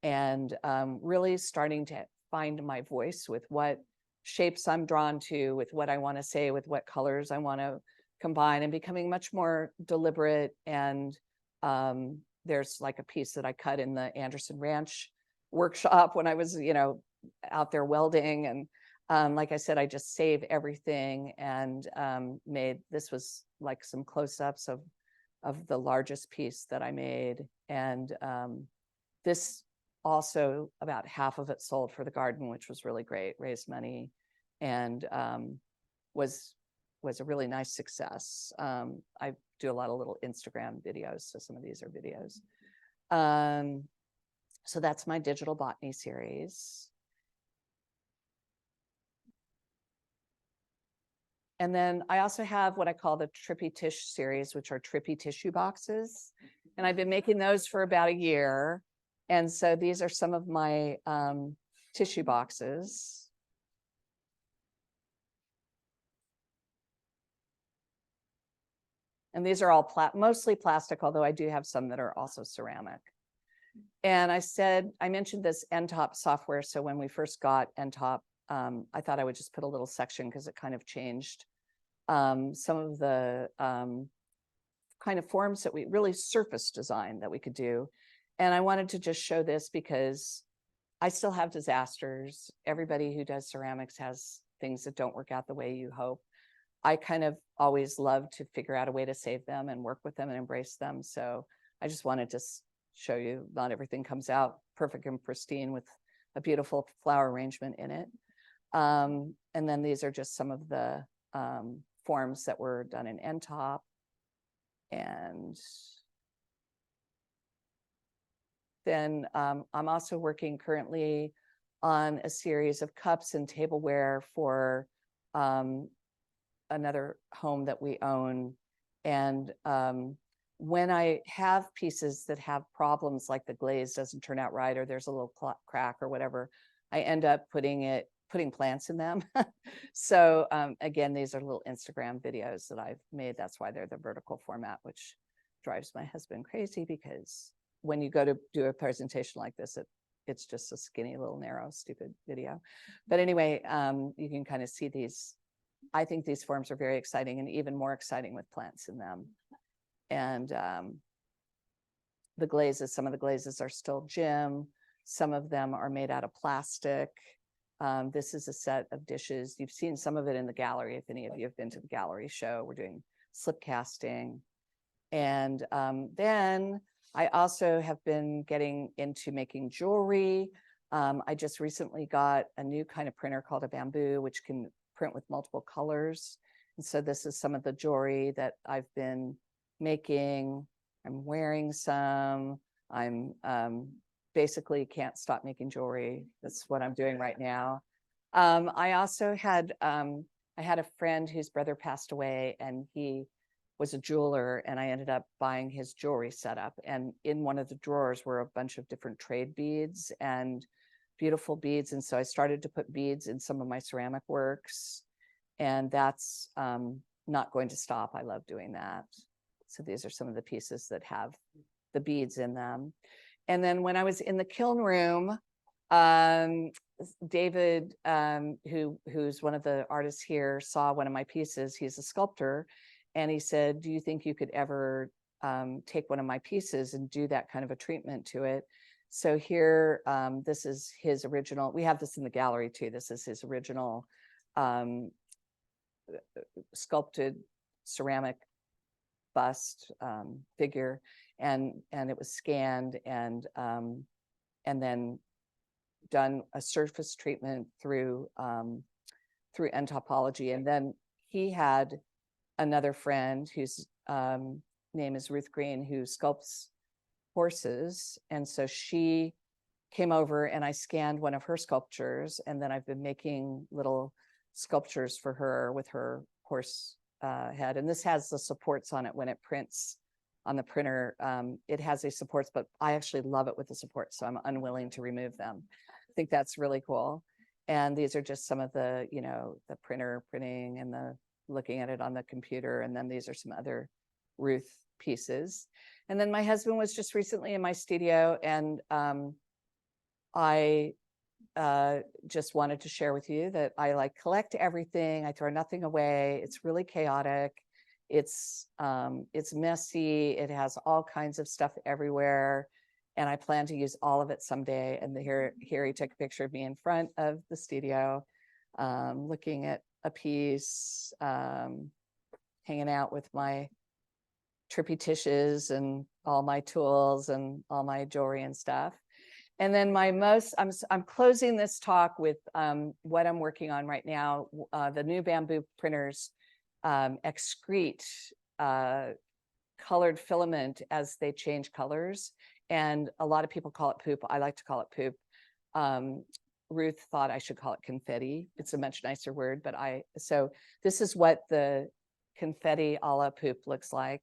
And really starting to find my voice with what shapes I'm drawn to, with what I want to say, with what colors I want to combine, and becoming much more deliberate. And there's like a piece that I cut in the Anderson Ranch workshop when I was, you know, out there welding. And like I said, I just save everything, and this was like some close-ups of the largest piece that I made. And this also, about half of it sold for the garden, which was really great, raised money, and was a really nice success. I do a lot of little Instagram videos, so some of these are videos. So that's my Digital Botany series. And then I also have what I call the Trippy Tish series, which are trippy tissue boxes. And I've been making those for about a year. And so these are some of my tissue boxes. And these are all mostly plastic, although I do have some that are also ceramic. And I mentioned this NTOP software. So when we first got NTOP, I thought I would just put a little section because it kind of changed some of the kind of forms that we really surface design that we could do. And I wanted to just show this because I still have disasters. Everybody who does ceramics has things that don't work out the way you hope. I kind of always love to figure out a way to save them and work with them and embrace them. So I just wanted to show you not everything comes out perfect and pristine with a beautiful flower arrangement in it. And then these are just some of the forms that were done in end top. And then I'm also working currently on a series of cups and tableware for another home that we own. And when I have pieces that have problems, like the glaze doesn't turn out right, or there's a little crack or whatever, I end up putting plants in them. So again, these are little Instagram videos that I've made. That's why they're the vertical format, which drives my husband crazy, because when you go to do a presentation like this, it's just a skinny little narrow stupid video. But anyway, you can kind of see these. I think these forms are very exciting, and even more exciting with plants in them. And the glazes, some of the glazes are still gem. Some of them are made out of plastic. This is a set of dishes. You've seen some of it in the gallery. If any of you have been to the gallery show, we're doing slip casting. And then I also have been getting into making jewelry. I just recently got a new kind of printer called a bamboo, which can print with multiple colors. And so this is some of the jewelry that I've been making. I'm wearing some. I'm basically can't stop making jewelry. That's what I'm doing right now. I also had I had a friend whose brother passed away, and he was a jeweler, and I ended up buying his jewelry setup. And in one of the drawers were a bunch of different trade beads and beautiful beads. And so I started to put beads in some of my ceramic works, and that's not going to stop. I love doing that. So these are some of the pieces that have the beads in them. And then when I was in the kiln room, David, who's one of the artists here, saw one of my pieces. He's a sculptor. And he said, do you think you could ever take one of my pieces and do that kind of a treatment to it? So here, this is his original. We have this in the gallery too. This is his original sculpted ceramic bust figure, and it was scanned and then done a surface treatment through end topology. And then he had another friend whose name is Ruth Green, who sculpts horses. And so she came over and I scanned one of her sculptures, and then I've been making little sculptures for her with her horse head. And this has the supports on it when it prints on the printer. It has these supports, but I actually love it with the supports, so I'm unwilling to remove them. I think that's really cool. And these are just some of the, the printer printing and the looking at it on the computer. And then these are some other Ruth pieces. And then my husband was just recently in my studio, and I just wanted to share with you that I collect everything. I throw nothing away. It's really chaotic. It's messy. It has all kinds of stuff everywhere. And I plan to use all of it someday. And here he took a picture of me in front of the studio, looking at a piece, hanging out with my trippy tissues and all my tools and all my jewelry and stuff. And then I'm closing this talk with what I'm working on right now. The new bamboo printers excrete colored filament as they change colors. And a lot of people call it poop. I like to call it poop. Ruth thought I should call it confetti. It's a much nicer word, but so this is what the confetti a la poop looks like.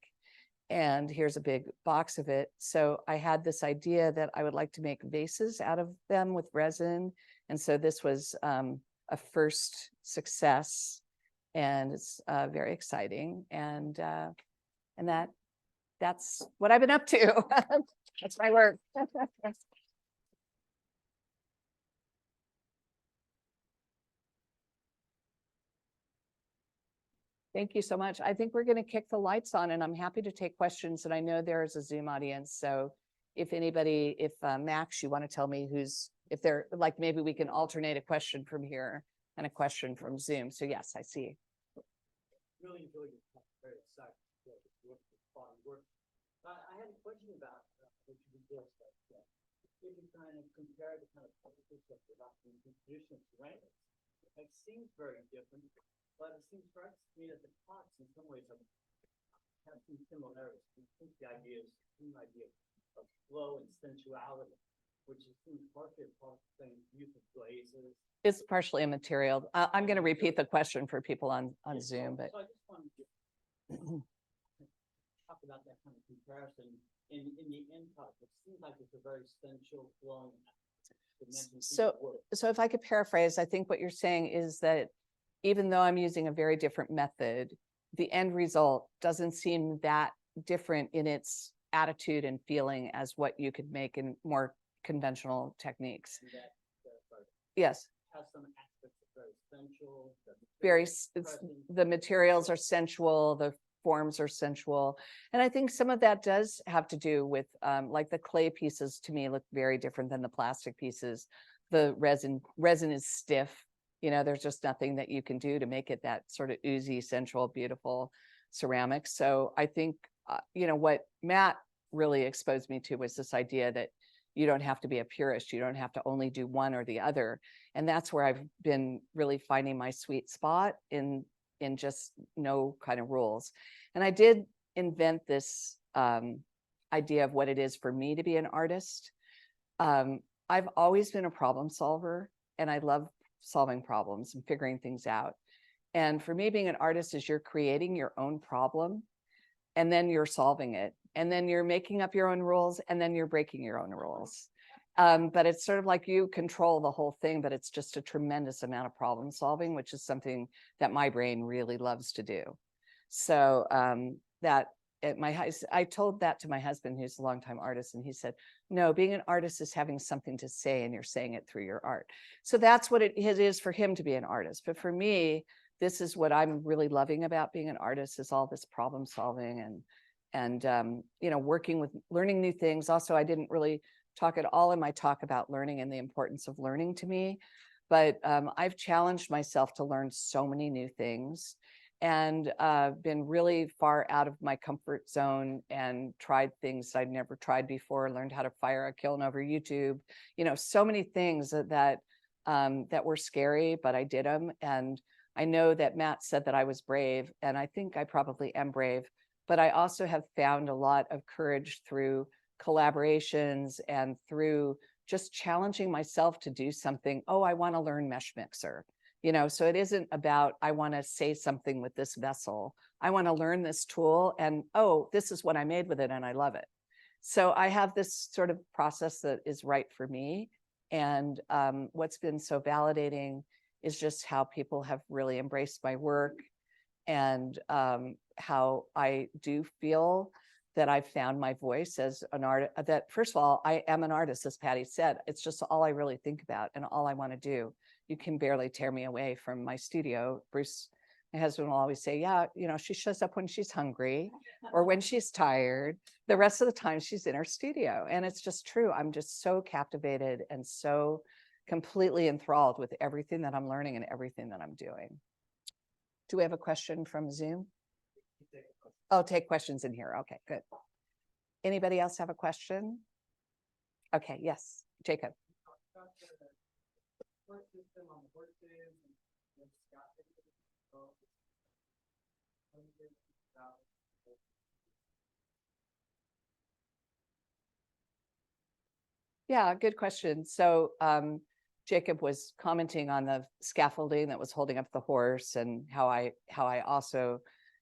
And here's a big box of it. So I had this idea that I would like to make vases out of them with resin. And so this was a first success, and it's very exciting. And that's what I've been up to. That's my work. Thank you so much. I think we're going to kick the lights on, and I'm happy to take questions. And I know there is a Zoom audience. So if anybody, if Max, you want to tell me if they're like, maybe we can alternate a question from here and a question from Zoom. So yes, I see.
Really enjoyed your talk. Very excited. I had a question about what you just said. If you kind of compare the kind of practices of production and traditional ceramics, it seems very different, but it seems to me that the pots in some ways have some similarities. I think the idea is the idea of flow and sensuality, which seems partially a part of the same use of glazes.
It's partially a material. I'm going to repeat the question for people on Zoom, but.
So I just wanted to talk about that kind of comparison in the end product. It seems like it's a very sensual flowing dimension.
So if I could paraphrase, I think what you're saying is that even though I'm using a very different method, the end result doesn't seem that different in its attitude and feeling as what you could make in more conventional techniques. Yes.
Has some aspects of
Very,
very sensual.
the materials are sensual, the forms are sensual. And I think some of that does have to do with like the clay pieces to me look very different than the plastic pieces. The resin is stiff. You know, there's just nothing that you can do to make it that sort of oozy, sensual, beautiful ceramic. So I think, you know, what Matt really exposed me to was this idea that you don't have to be a purist. You don't have to only do one or the other. And that's where I've been really finding my sweet spot in just no kind of rules. And I did invent this idea of what it is for me to be an artist. I've always been a problem solver, and I love solving problems and figuring things out. And for me, being an artist is you're creating your own problem, and then you're solving it. And then you're making up your own rules, and then you're breaking your own rules. But it's sort of like you control the whole thing, but it's just a tremendous amount of problem solving, which is something that my brain really loves to do. So I told that to my husband, who's a longtime artist, and he said, no, being an artist is having something to say, and you're saying it through your art. So that's what it is for him to be an artist. But for me, this is what I'm really loving about being an artist, is all this problem solving and you know, working with learning new things. Also, I didn't really talk at all in my talk about learning and the importance of learning to me, but I've challenged myself to learn so many new things, and been really far out of my comfort zone and tried things I'd never tried before, learned how to fire a kiln over YouTube, you know, so many things that were scary, but I did them. And I know that Matt said that I was brave, and I think I probably am brave, but I also have found a lot of courage through collaborations and through just challenging myself to do something. Oh, I want to learn mesh mixer. You know, so it isn't about, I want to say something with this vessel. I want to learn this tool, and oh, this is what I made with it, and I love it. So I have this sort of process that is right for me. And what's been so validating is just how people have really embraced my work, and how I do feel that I've found my voice as an artist. That first of all, I am an artist, as Patty said. It's just all I really think about and all I want to do. You can barely tear me away from my studio. Bruce, my husband, will always say, yeah, you know, she shows up when she's hungry or when she's tired. The rest of the time she's in her studio. And it's just true. I'm just so captivated and so completely enthralled with everything that I'm learning and everything that I'm doing. Do we have a question from Zoom? Oh, take questions in here. Okay, good. Anybody else have a question? Okay, yes, Jacob. Yeah, good question. So Jacob was commenting on the scaffolding that was holding up the horse, and how I also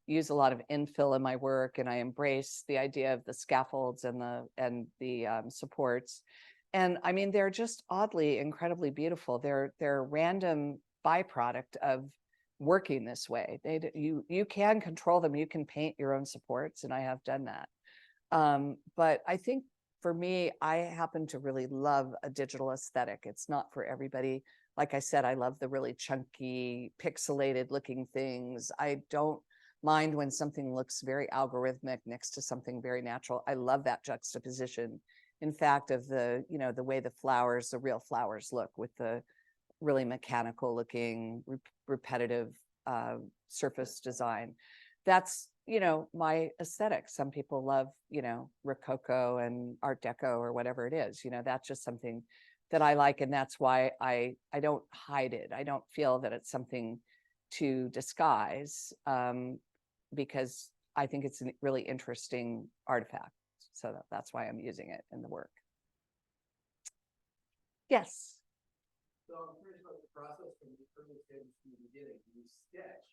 use a lot of infill in my work, and I embrace the idea of the scaffolds and the supports. And I mean, they're just oddly incredibly beautiful. They're a random byproduct of working this way. You can control them. You can paint your own supports, and I have done that. But I think for me, I happen to really love a digital aesthetic. It's not for everybody. Like I said, I love the really chunky, pixelated looking things. I don't mind when something looks very algorithmic next to something very natural. I love that juxtaposition. In fact, of the, you know, the way the flowers, the real flowers look with the really mechanical looking, repetitive surface design. That's, you know, my aesthetic. Some people love, you know, Rococo and Art Deco or whatever it is. You know, that's just something that I like. And that's why I don't hide it. I don't feel that it's something to disguise, because I think it's a really interesting artifact. So that's why I'm using it in the work. Yes.
So I'm curious about the process from the early stages to the beginning. Do you sketch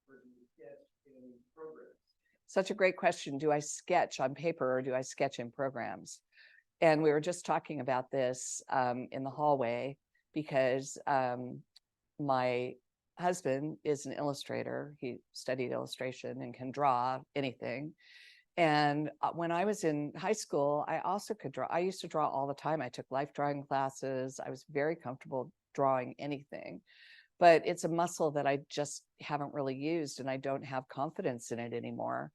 or do you sketch in programs?
Such a great question. Do I sketch on paper or do I sketch in programs? And we were just talking about this in the hallway because my husband is an illustrator. He studied illustration and can draw anything. And when I was in high school, I also could draw. I used to draw all the time. I took life drawing classes. I was very comfortable drawing anything, but it's a muscle that I just haven't really used and I don't have confidence in it anymore.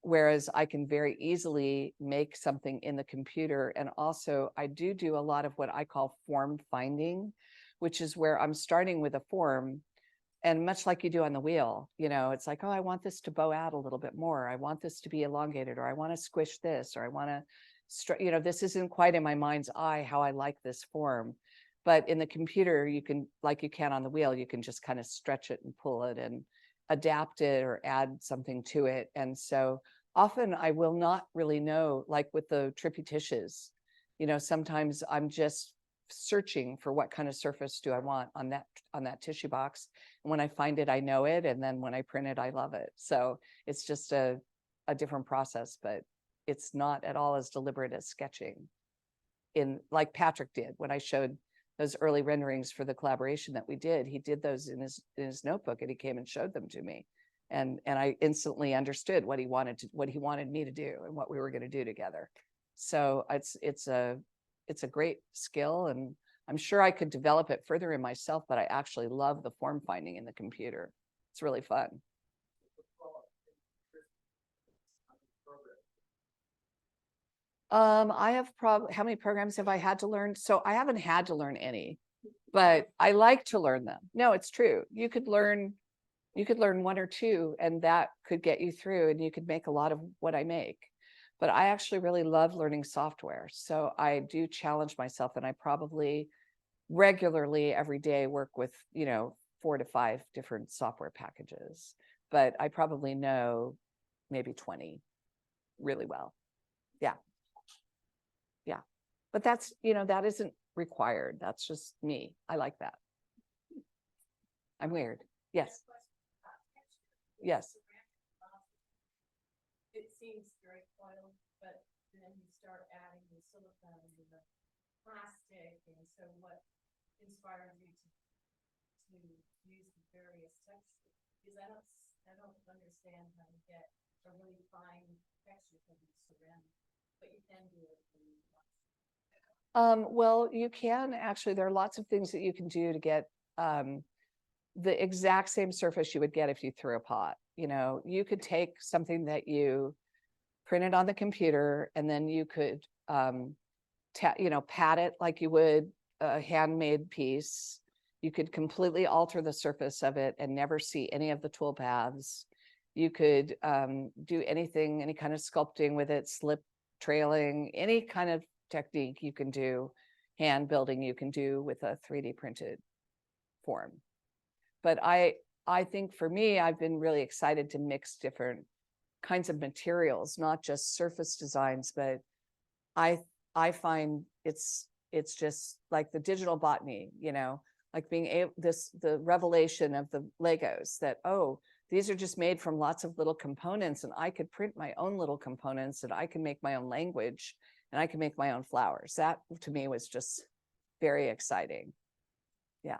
Whereas I can very easily make something in the computer. And also I do a lot of what I call form finding, which is where I'm starting with a form. And much like you do on the wheel, you know, it's like, oh, I want this to bow out a little bit more. I want this to be elongated, or I want to squish this, or I want to, you know, this isn't quite in my mind's eye how I like this form. But in the computer, you can, like you can on the wheel, you can just kind of stretch it and pull it and adapt it or add something to it. And so often I will not really know, like with the trippy tissues, you know, sometimes I'm just searching for what kind of surface do I want on that tissue box. And when I find it, I know it. And then when I print it, I love it. So it's just a different process, but it's not at all as deliberate as sketching in, like Patrick did when I showed those early renderings for the collaboration that we did. He did those in his notebook and he came and showed them to me. And I instantly understood what he wanted me to do and what we were going to do together. So it's a great skill, and I'm sure I could develop it further in myself, but I actually love the form finding in the computer. It's really fun. I have how many programs have I had to learn? So I haven't had to learn any, but I like to learn them. No, it's true. You could learn one or two and that could get you through and you could make a lot of what I make. But I actually really love learning software. So I do challenge myself, and I probably regularly every day work with, you know, 4 to 5 different software packages. But I probably know maybe 20 really well. Yeah. Yeah. But that's, you know, that isn't required. That's just me. I like that. I'm weird. Yes. Yes.
It seems very coiled, but then you start adding the silicone and the plastic, and so what inspires you to use the various textures? Because I don't understand how to get a really fine texture from the ceramic, but you can do it.
Well, you can actually, there are lots of things that you can do to get the exact same surface you would get if you threw a pot. You know, you could take something that you printed on the computer, and then you could, you know, pat it like you would a handmade piece. You could completely alter the surface of it and never see any of the tool paths. You could do anything, any kind of sculpting with it, slip trailing, any kind of technique you can do, hand building you can do with a 3D printed form. But I think for me, I've been really excited to mix different kinds of materials, not just surface designs, but I find it's just like the digital botany, you know, like being able, the revelation of the Legos that, oh, these are just made from lots of little components, and I could print my own little components, and I can make my own language, and I can make my own flowers. That to me was just very exciting. Yeah.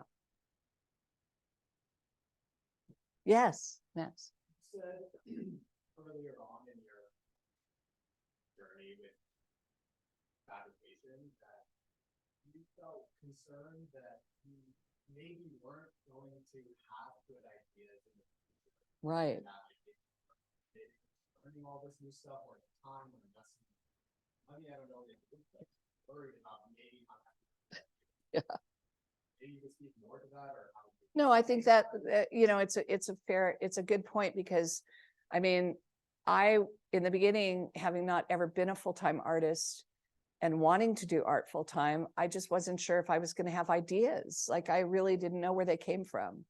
Yes. Yes.
You said earlier on in your journey with fabrication that you felt concerned that you maybe weren't going to have good ideas in the future.
Right.
learning all this new stuff, or time or investment? I mean, I don't know, like, worried about maybe not having.
Yeah.
Maybe you can speak more to that, or how?
No, I think that, you know, it's a good point, because I mean, in the beginning, having not ever been a full-time artist and wanting to do art full-time, I just wasn't sure if I was going to have ideas. Like, I really didn't know where they came from.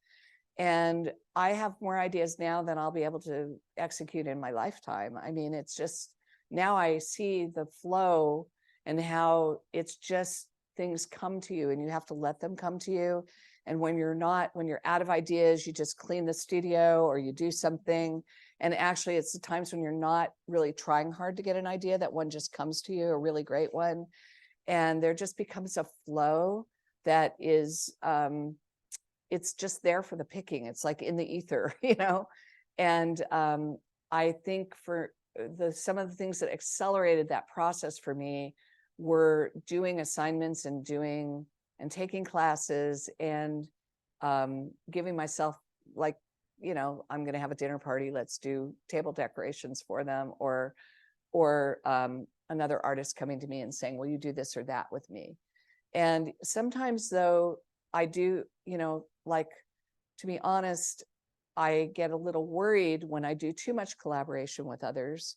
And I have more ideas now than I'll be able to execute in my lifetime. I mean, it's just, now I see the flow and how it's just things come to you and you have to let them come to you. And when you're out of ideas, you just clean the studio or you do something. And actually, it's the times when you're not really trying hard to get an idea that one just comes to you, a really great one. And there just becomes a flow that is, it's just there for the picking. It's like in the ether, you know? And I think for some of the things that accelerated that process for me were doing assignments and taking classes and giving myself, like, you know, I'm going to have a dinner party, let's do table decorations for them, or another artist coming to me and saying, will you do this or that with me? And sometimes, though, I do, you know, like, to be honest, I get a little worried when I do too much collaboration with others,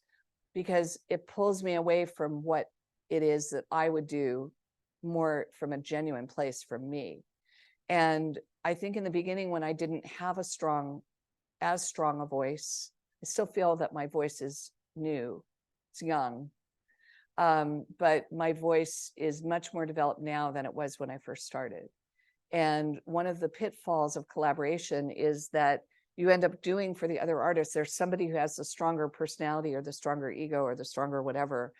because it pulls me away from what it is that I would do more from a genuine place from me. And I think in the beginning, when I didn't have as strong a voice, I still feel that my voice is new, it's young. But my voice is much more developed now than it was when I first started. And one of the pitfalls of collaboration is that you end up doing for the other artists, there's somebody who has the stronger personality or the stronger ego or the stronger whatever,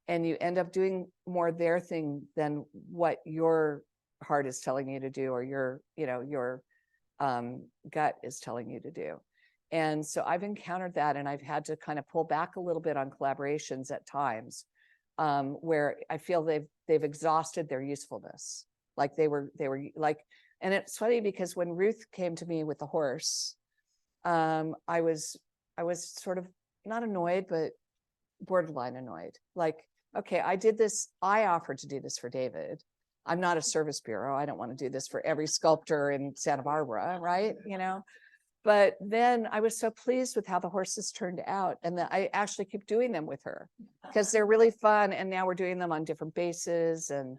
and you end up doing more their thing than what your heart is telling you to do, or your, you know, your gut is telling you to do. And so I've encountered that, and I've had to kind of pull back a little bit on collaborations at times, where I feel they've exhausted their usefulness. Like they were like, and it's funny because when Ruth came to me with the horse, I was sort of not annoyed, but borderline annoyed. Like, okay, I did this. I offered to do this for David. I'm not a service bureau. I don't want to do this for every sculptor in Santa Barbara, right? You know, but then I was so pleased with how the horses turned out, and that I actually keep doing them with her because they're really fun. And now we're doing them on different bases, and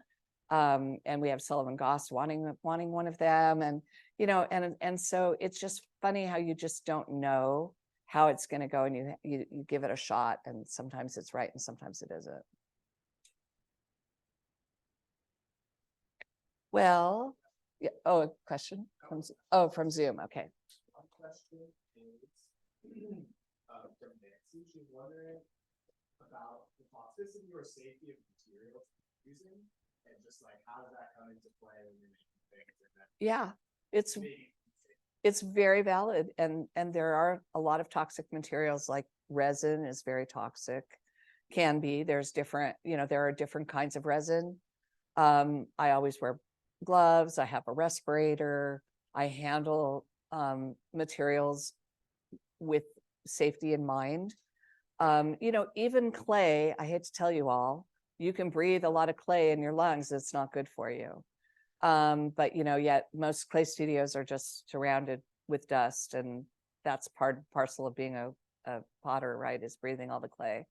we have Sullivan Goss wanting one of them, and you know, and so it's just funny how you just don't know how it's going to go, and you give it a shot, and sometimes it's right and sometimes it isn't. Well, yeah. Oh, a question from Zoom. Okay.
One question is from Nancy. She's wondering about the toxicity or safety of materials using, and just like how does that come into play when you're making things? And then
Yeah, it's very valid, and there are a lot of toxic materials, like resin is very toxic, can be. There's different, you know, there are different kinds of resin. I always wear gloves. I have a respirator. I handle materials with safety in mind. You know, even clay, I hate to tell you all, you can breathe a lot of clay in your lungs. It's not good for you. But you know, yet most clay studios are just surrounded with dust, and that's part and parcel of being a potter, right? Is breathing all the clay.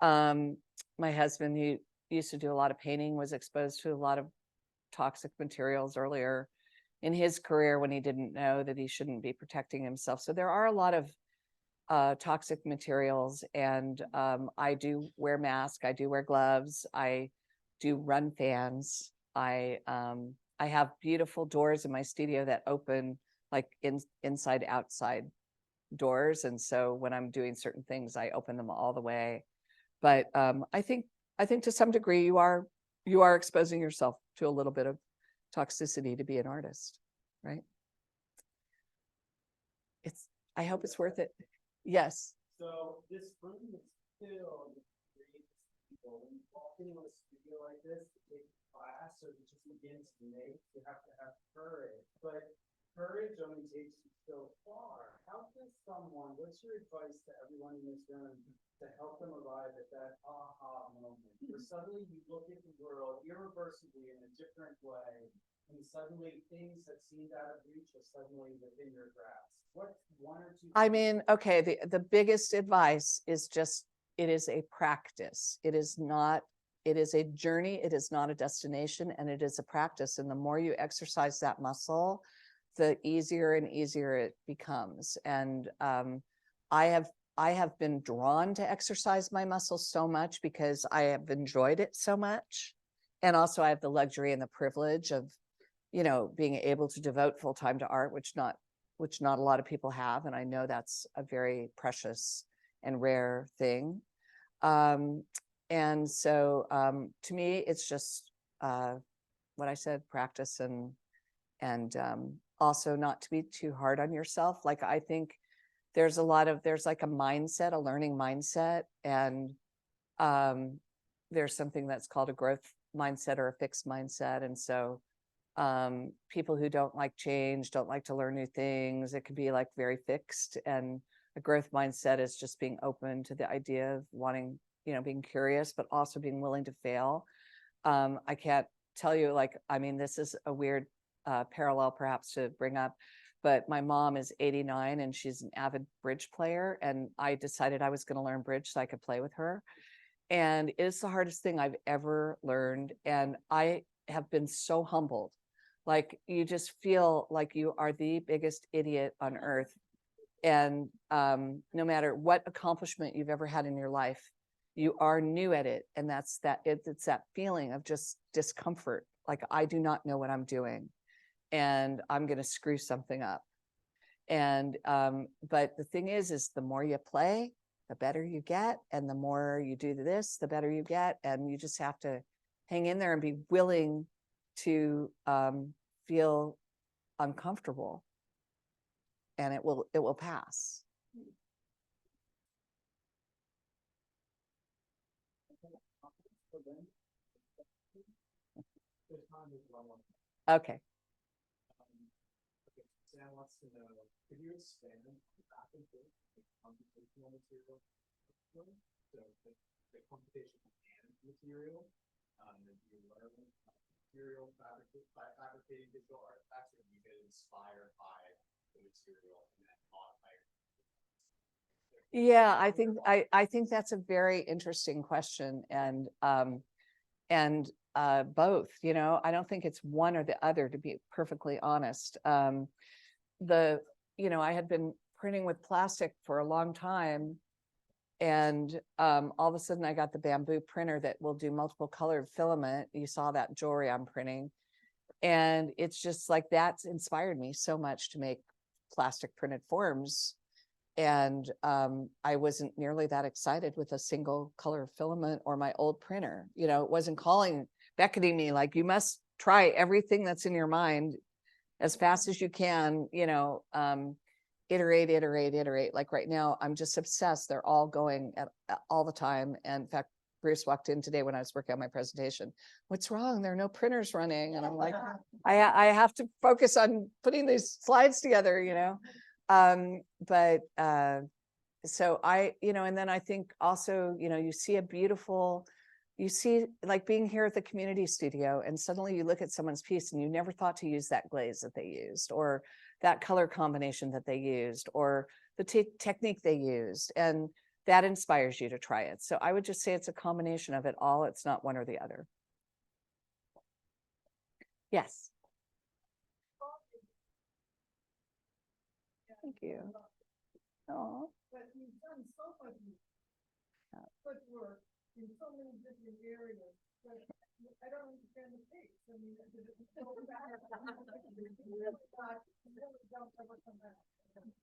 My husband, he used to do a lot of painting, was exposed to a lot of toxic materials earlier in his career when he didn't know that he shouldn't be protecting himself. So there are a lot of toxic materials, and I do wear masks, I do wear gloves, I do run fans. I have beautiful doors in my studio that open like inside outside doors, and so when I'm doing certain things, I open them all the way. But I think to some degree you are exposing yourself to a little bit of toxicity to be an artist, right? I hope it's worth it. Yes.
So this room is filled with great people. When you walk into a studio like this to take a class or to just begin to make, you have to have courage. But courage only takes you so far. How can someone what's your advice to everyone in this room to help them arrive at that aha moment where suddenly you look at the world irreversibly in a different way, and suddenly things that seemed out of reach are suddenly within your grasp? What's one or two?
I mean, okay, the biggest advice is just, it is a practice. It is not, it is a journey. It is not a destination, and it is a practice. And the more you exercise that muscle, the easier and easier it becomes. And I have been drawn to exercise my muscles so much because I have enjoyed it so much. And also I have the luxury and the privilege of, you know, being able to devote full time to art, which not a lot of people have. And I know that's a very precious and rare thing. And so to me, it's just what I said, practice, and also not to be too hard on yourself. Like, I think there's like a mindset, a learning mindset, and there's something that's called a growth mindset or a fixed mindset. And so people who don't like change, don't like to learn new things, it can be like very fixed. And a growth mindset is just being open to the idea of wanting, you know, being curious, but also being willing to fail. I can't tell you, like, I mean, this is a weird parallel perhaps to bring up, but my mom is 89 and she's an avid bridge player. And I decided I was going to learn bridge so I could play with her. And it's the hardest thing I've ever learned. And I have been so humbled. Like, you just feel like you are the biggest idiot on earth. And no matter what accomplishment you've ever had in your life, you are new at it. And it's that feeling of just discomfort. Like, I do not know what I'm doing, and I'm going to screw something up. And but the thing is the more you play, the better you get. And the more you do this, the better you get. And you just have to hang in there and be willing to feel uncomfortable, and it will pass. Okay.
Sam wants to know, could you expand on that a bit, the computational material? So the computational and material, that you learn material fabricating digital artifacts, or you get inspired by the material and then modify it?
Yeah, I think that's a very interesting question. And both, you know, I don't think it's one or the other, to be perfectly honest. You know, I had been printing with plastic for a long time, and all of a sudden I got the bamboo printer that will do multiple colored filament. You saw that jewelry I'm printing, and it's just like, that's inspired me so much to make plastic printed forms. And I wasn't nearly that excited with a single color filament or my old printer. You know, it wasn't beckoning me like, you must try everything that's in your mind as fast as you can, you know, iterate. Like right now, I'm just obsessed. They're all going at all the time. And in fact, Bruce walked in today when I was working on my presentation. What's wrong? There are no printers running. And I'm like, I have to focus on putting these slides together, you know. So you know, and then I think also, you know, you see like being here at the community studio, and suddenly you look at someone's piece and you never thought to use that glaze that they used, or that color combination that they used, or the technique they used, and that inspires you to try it. So I would just say it's a combination of it all. It's not one or the other. Yes. Thank you. Oh.
But you've done so much good work in so many different areas, but I don't understand the pace. I mean,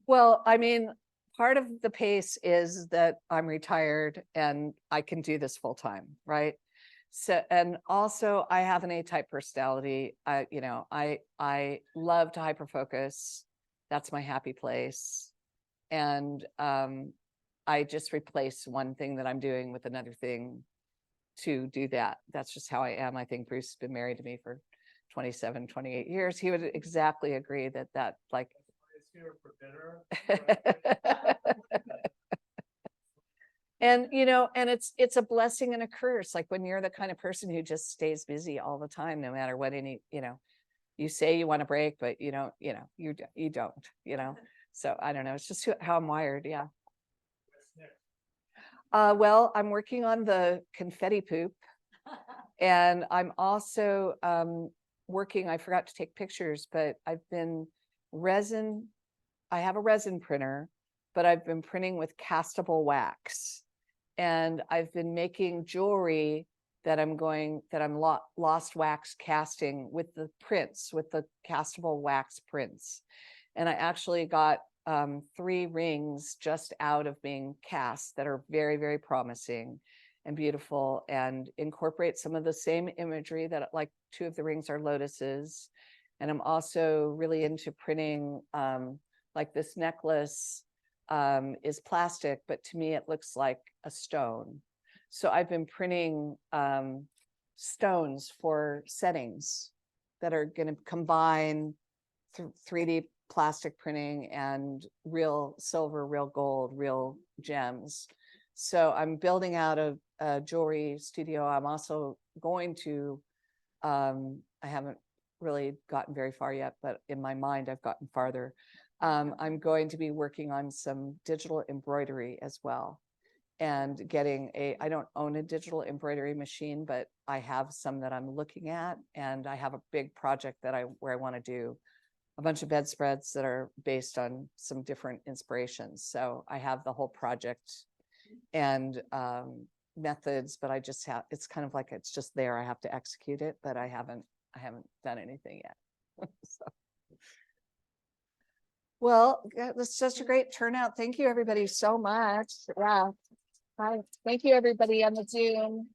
well, I mean, part of the pace is that I'm retired and I can do this full time, right? So, and also I have an A-type personality. You know, I love to hyper focus. That's my happy place. And I just replace one thing that I'm doing with another thing to do that. That's just how I am. I think Bruce has been married to me for 27, 28 years. He would exactly agree that like,
here for dinner.
And, you know, and it's a blessing and a curse. Like when you're the kind of person who just stays busy all the time, no matter what you know, you say you want to break, but you don't, you don't, so I don't know. It's just how I'm wired. Yeah. Well, I'm working on the confetti poop, and I'm also working, I forgot to take pictures, but I have a resin printer, but I've been printing with castable wax. And I've been making jewelry that I'm lost wax casting with the prints, with the castable wax prints. And I actually got 3 rings just out of being cast that are very, very promising and beautiful, and incorporate some of the same imagery that, like 2 of the rings are lotuses. And I'm also really into printing, like this necklace is plastic, but to me it looks like a stone. So I've been printing stones for settings that are going to combine 3D plastic printing and real silver, real gold, real gems. So I'm building out a jewelry studio. I'm also going to, I haven't really gotten very far yet, but in my mind I've gotten farther. I'm going to be working on some digital embroidery as well, and I don't own a digital embroidery machine, but I have some that I'm looking at, and I have a big project where I want to do a bunch of bedspreads that are based on some different inspirations. So I have the whole project and methods, but it's kind of like, it's just there. I have to execute it, but I haven't done anything yet. So. Well, that's such a great turnout. Thank you, everybody, so much. Yeah. Bye. Thank you, everybody on the Zoom.